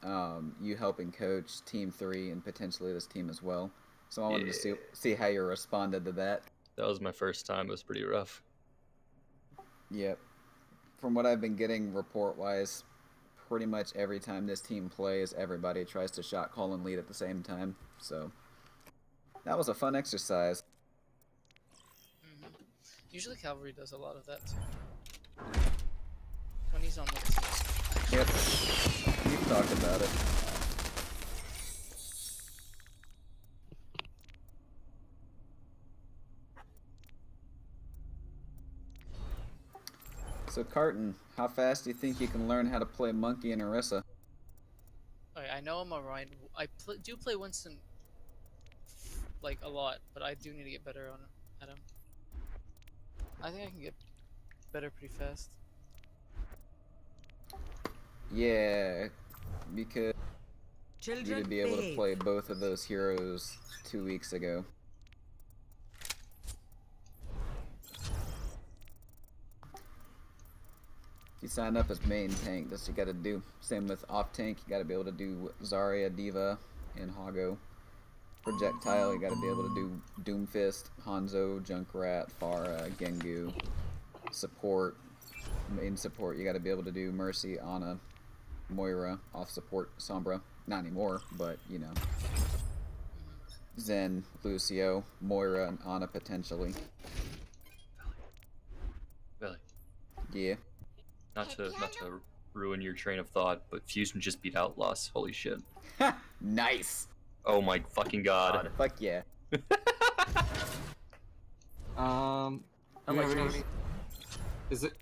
you helping coach Team 3 and potentially this team as well. So I wanted to see how you responded to that. That was my first time. It was pretty rough. Yep. From what I've been getting report-wise, pretty much every time this team plays, everybody tries to shot call and lead at the same time. So that was a fun exercise. Usually Cavalry does a lot of that too. When he's on the team. Yep. We've talked about it. So Carton, how fast do you think you can learn how to play Monkey and Orisa? Okay, I know I'm alright. I do play Winston like a lot, but I do need to get better at him. I think I can get better pretty fast. Yeah, because you need to be able to play both of those heroes 2 weeks ago. If you sign up as main tank, that's what you gotta do. Same with off tank, you gotta be able to do Zarya, Diva, and Hago. Projectile, you gotta be able to do Doomfist, Hanzo, Junkrat, Pharah, Gengu. Support, main support, you gotta be able to do Mercy, Ana, Moira, off support, Sombra. Not anymore, but you know. Zen, Lucio, Moira, and Ana potentially. Really? Yeah. Not to ruin your train of thought, but Fusion just beat Outlaws. Holy shit. Nice! Oh my fucking god. Fuck yeah.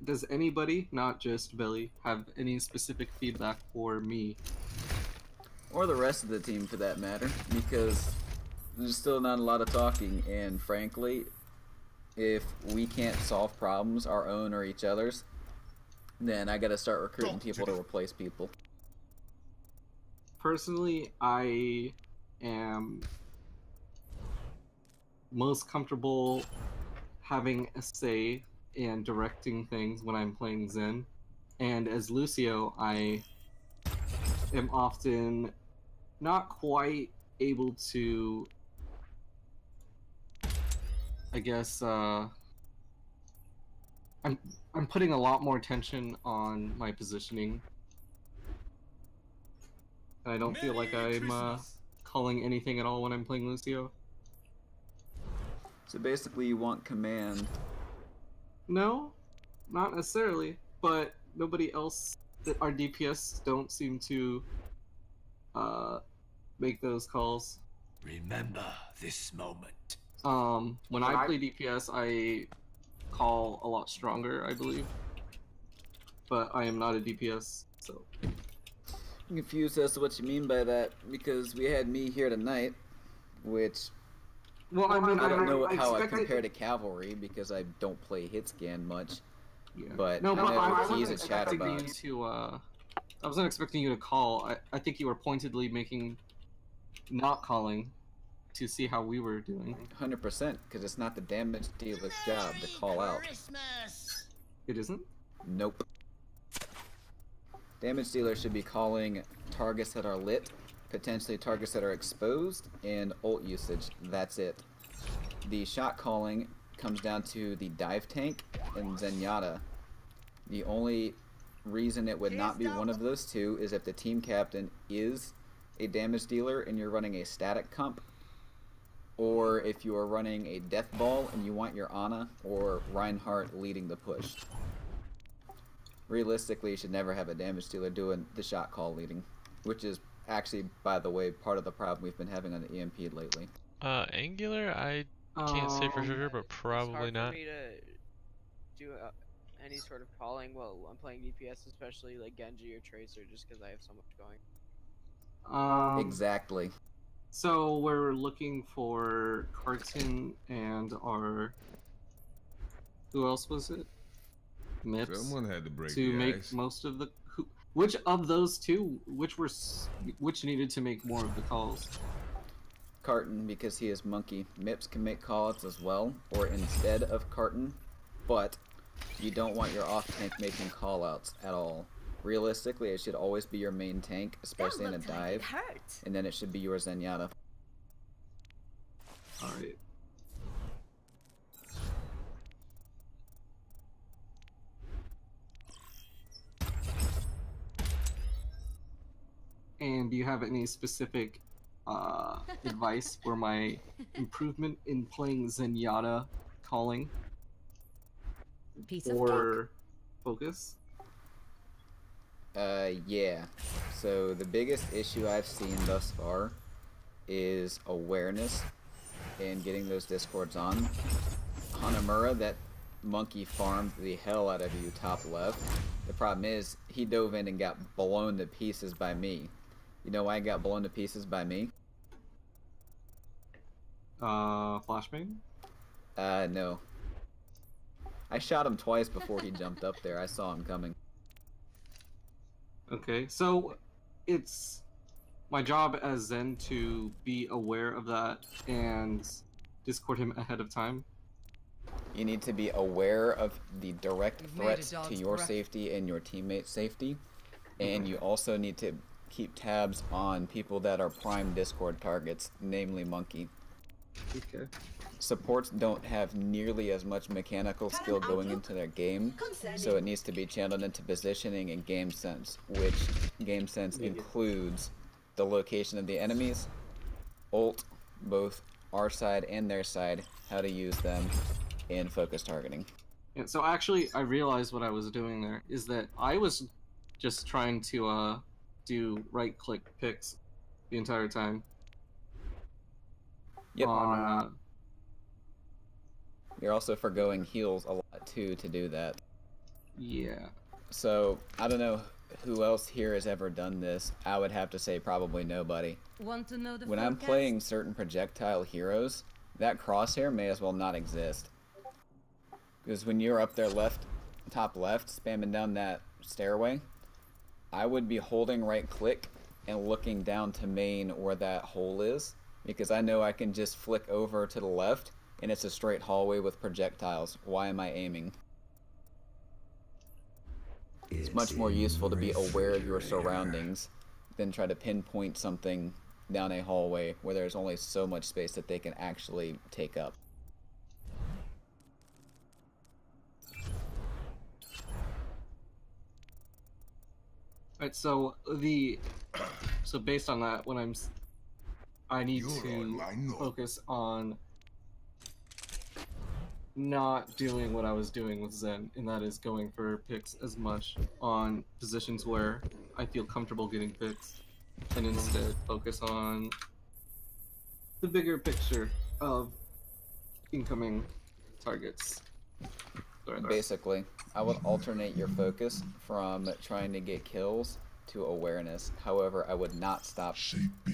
Does anybody, not just Billy, have any specific feedback for me? Or the rest of the team for that matter, because there's still not a lot of talking, and frankly, if we can't solve problems, our own or each other's, then I gotta start recruiting people to replace people. Personally, I am most comfortable having a say and directing things when I'm playing Zen. And as Lucio, I am often not quite able to, I guess, I'm putting a lot more attention on my positioning. And I don't feel like I'm calling anything at all when I'm playing Lucio. So basically you want command. No, not necessarily, but nobody else, our DPS don't seem to make those calls. Remember this moment. When I play DPS, I call a lot stronger, I believe. But I am not a DPS, so. I'm confused as to what you mean by that, because we had me here tonight, which... Well, I mean, I don't know how I compare to Cavalry, because I don't play hit scan much. Yeah. But no, but I he's a chat about it. I wasn't expecting you to call. I think you were pointedly not calling to see how we were doing. 100%, because it's not the damage dealer's job to call out. It isn't? Nope. Damage dealer should be calling targets that are lit, potentially targets that are exposed, and ult usage. That's it. The shot calling comes down to the dive tank and Zenyatta. The only reason it would not be one of those two is if the team captain is a damage dealer and you're running a static comp, or if you are running a death ball and you want your Ana or Reinhardt leading the push. Realistically, you should never have a damage dealer doing the shot call leading, which is actually, by the way, part of the problem we've been having on the EMP lately. Angular, I can't say for sure, but probably not. It's hard for me to do any sort of calling while I'm playing DPS, especially like Genji or Tracer, just because I have so much going. Exactly. So we're looking for Carton and our... Who else was it? Mips. Someone had to break to the make ice. most of the... Which of those two, which needed to make more of the calls? Carton, because he is monkey. Mips can make calls as well, or instead of Carton, but you don't want your off-tank making callouts at all. Realistically, it should always be your main tank, especially in a dive, and then it should be your Zenyatta. Alright. And do you have any specific advice for my improvement in playing Zenyatta calling? Or focus? Yeah. So the biggest issue I've seen thus far is awareness and getting those discords on. Hanamura, that monkey farmed the hell out of you top left. The problem is, he dove in and got blown to pieces by me. You know why I got blown to pieces by me? Flashbang? No. I shot him twice before he jumped up there. I saw him coming. Okay, so it's my job as Zen to be aware of that and discord him ahead of time. You need to be aware of the direct threats to your safety and your teammates' safety, and you also need to keep tabs on people that are prime Discord targets, namely Monkey. Okay. Supports don't have nearly as much mechanical skill going into their game, so it needs to be channeled into positioning and game sense, which game sense includes the location of the enemies, ult, both our side and their side, how to use them, and focus targeting. Yeah, so actually, I realized what I was doing there is that I was just trying to do right-click picks the entire time. Yep. You're also forgoing heals a lot too to do that. Yeah. So I don't know who else here has ever done this. I would have to say probably nobody. Want to know the when forecast? I'm playing certain projectile heroes, that crosshair may as well not exist. Because when you're up there top left, spamming down that stairway, I would be holding right click and looking down to main where that hole is, because I know I can just flick over to the left and it's a straight hallway with projectiles. Why am I aiming? It's much more useful to be aware of your surroundings than try to pinpoint something down a hallway where there's only so much space that they can actually take up. Alright, so based on that, when I need to focus on not doing what I was doing with Zen, and that is going for picks as much on positions where I feel comfortable getting picks, and instead focus on the bigger picture of incoming targets. Basically, I would alternate your focus from trying to get kills to awareness. However, I would not stop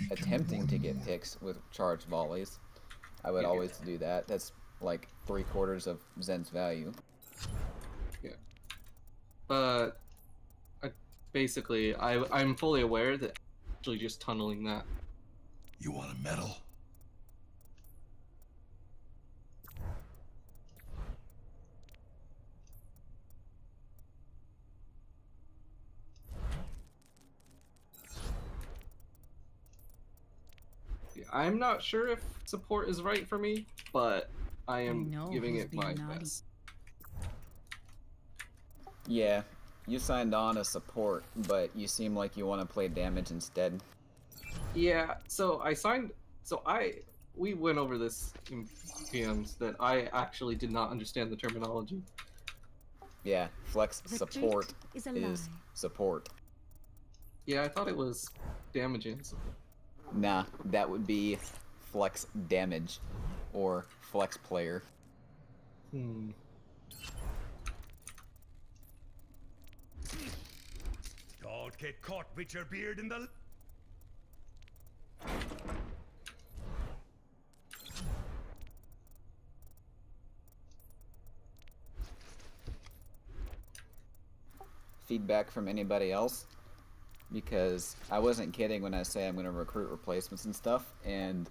attempting to get picks with charged volleys. I would always do that. That's like 3/4 of Zen's value. Yeah. But basically, I'm fully aware that actually just tunneling that. You want a medal? I'm not sure if support is right for me, but I am giving it my best. Yeah, you signed on as support, but you seem like you want to play damage instead. Yeah, so we went over this in PMs that I actually did not understand the terminology. Yeah, flex support is support. Yeah, I thought it was damage and support. Nah, that would be flex damage or flex player. Hmm. Don't get caught with your beard in the... Feedback from anybody else? Because I wasn't kidding when I say I'm going to recruit replacements and stuff, and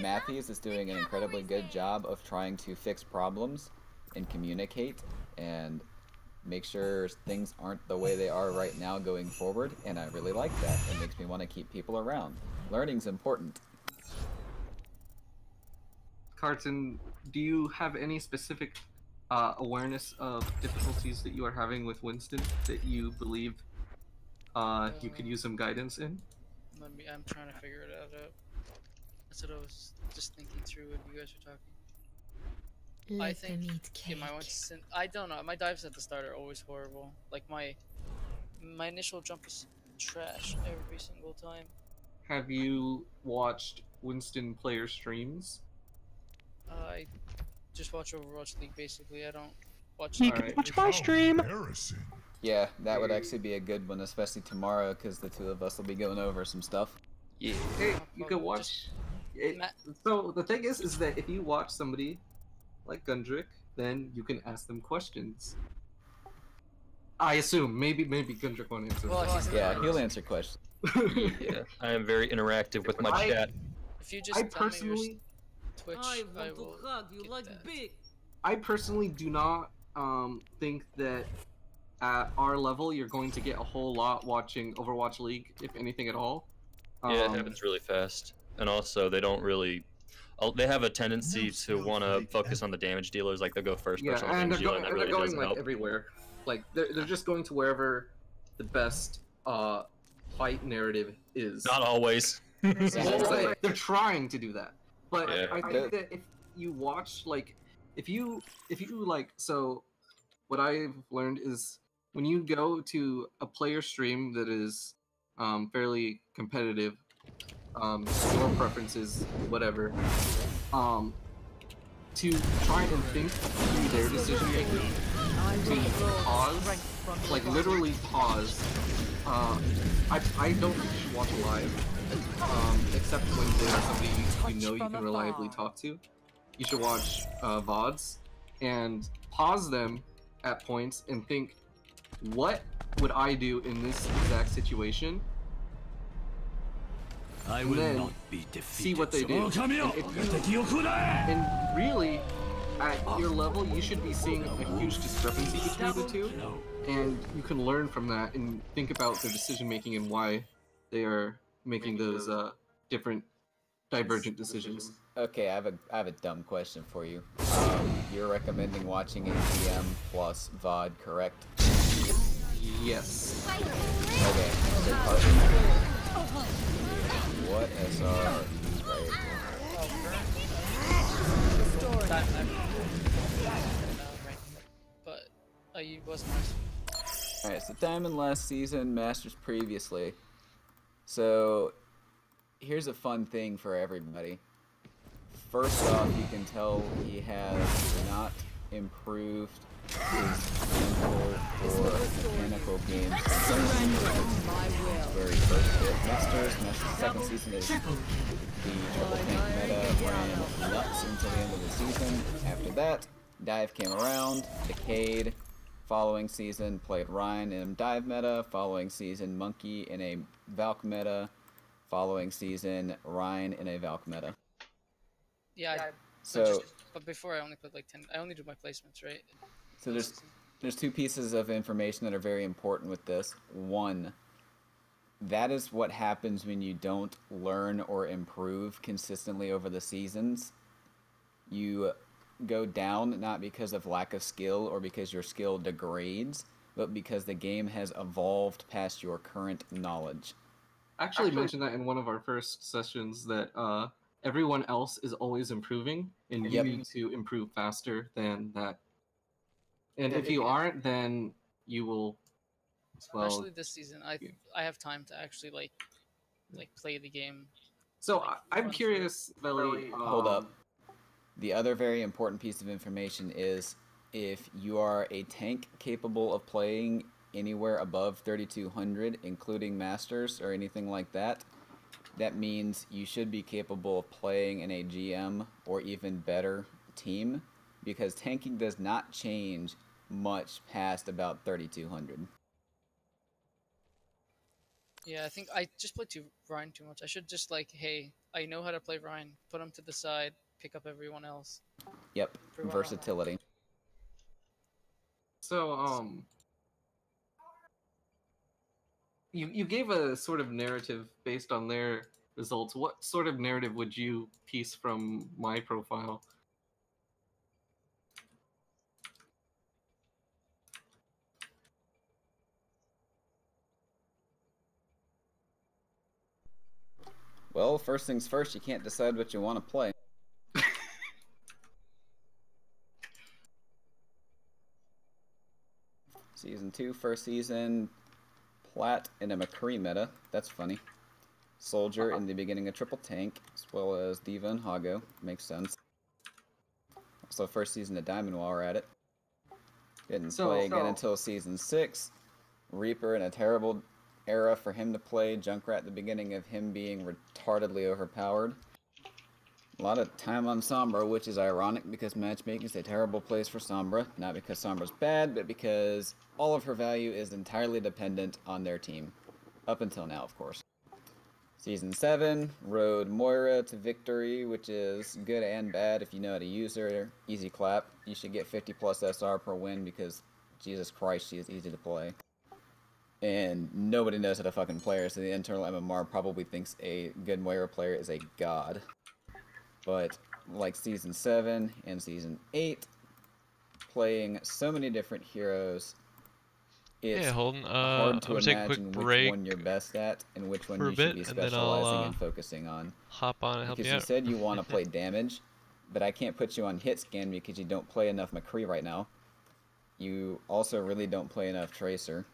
Matthews is doing an incredibly good job of trying to fix problems and communicate and make sure things aren't the way they are right now going forward, and I really like that. It makes me want to keep people around. Learning's important. Carton, do you have any specific awareness of difficulties that you are having with Winston that you believe you could use some guidance in? I'm trying to figure it out. That's what I was just thinking through when you guys were talking. I think I don't know. My dives at the start are always horrible. Like my initial jump is trash every single time. Have you watched Winston player streams? I just watch Overwatch League basically. I don't watch. You can watch my stream. Yeah, that would actually be a good one, especially tomorrow, because the two of us will be going over some stuff. Yeah. Hey, you can watch. So the thing is that if you watch somebody like Gundrick, then you can ask them questions. I assume maybe Gundrick won't answer. Yeah, he'll answer questions. Yeah, I am very interactive with my chat. If you just tell me your Twitch, I will get that. I personally do not think that at our level you're going to get a whole lot watching Overwatch League, if anything at all. Yeah, it happens really fast, and also they don't really. They have a tendency to want to focus on the damage dealers, like they'll go first person on the damage dealer, and that really doesn't help. Everywhere. Like they're just going to wherever the best fight narrative is. Not always. Well, they're trying to do that, but Yeah. I think that if you watch, like, if you like, so what I've learned is when you go to a player stream that is fairly competitive, your preferences, whatever, to try and think through their decision making, to pause, like literally pause. I don't think you should watch live, except when there's somebody you know you can reliably talk to. You should watch VODs and pause them at points and think, what would I do in this exact situation? I will not be defeated. See what they do. And really, at your level, you should be seeing a huge discrepancy between the two, and you can learn from that and think about their decision making and why they are making those different, divergent decisions. Okay, I have a dumb question for you. You're recommending watching ATM plus VOD, correct? Yes. Okay, so partner. What SR But you was nice. Alright, so Diamond last season, Masters previously. So here's a fun thing for everybody. First off, you can tell he has not improved his mental or mechanical games since very first hit. Masters second season is the triple tank meta ran nuts until the end of the season. After that, Dive came around, decayed. Following season, played Ryan in dive meta. Following season, Monkey in a Valk meta. Following season, Ryan in a Valk meta. Yeah, so but before I only put like 10. I only do my placements, right? So there's two pieces of information that are very important with this. One, that is what happens when you don't learn or improve consistently over the seasons. You go down not because of lack of skill or because your skill degrades, but because the game has evolved past your current knowledge. I actually mentioned that in one of our first sessions that everyone else is always improving, and you need to improve faster than that. And if you aren't, then you will. Well, especially this season, I have time to actually like play the game. So I'm curious, Veli. Hold up. The other very important piece of information is if you are a tank capable of playing anywhere above 3200, including Masters or anything like that, that means you should be capable of playing in a GM or even better team, because tanking does not change much past about 3200. Yeah, I think I just played Ryan too much. I should just like, hey, I know how to play Ryan. Put him to the side, pick up everyone else. Yep, versatility. So, you gave a sort of narrative based on their results. What sort of narrative would you piece from my profile? Well, first things first, you can't decide what you want to play. Season 2, first season, Plat in a McCree meta. That's funny. Soldier in the beginning of triple tank, as well as Diva and Hago. Makes sense. Also, first season of Diamond while we're at it. Didn't play again until season 6. Reaper in a terrible era for him to play. Junkrat at the beginning of him being retardedly overpowered. A lot of time on Sombra, which is ironic because matchmaking is a terrible place for Sombra. Not because Sombra's bad, but because all of her value is entirely dependent on their team. Up until now, of course. Season 7, rode Moira to victory, which is good and bad if you know how to use her. Easy clap. You should get 50 plus SR per win because, Jesus Christ, she is easy to play. And nobody knows how to fucking play her, so the internal MMR probably thinks a good Moira player is a god. But, like Season 7 and Season 8, playing so many different heroes, it's hard to imagine which one you're best at and which one you should be specializing and focusing on. Hop on and help you out. Because you said you want to play damage, but I can't put you on hit scan because you don't play enough McCree right now. You also really don't play enough Tracer.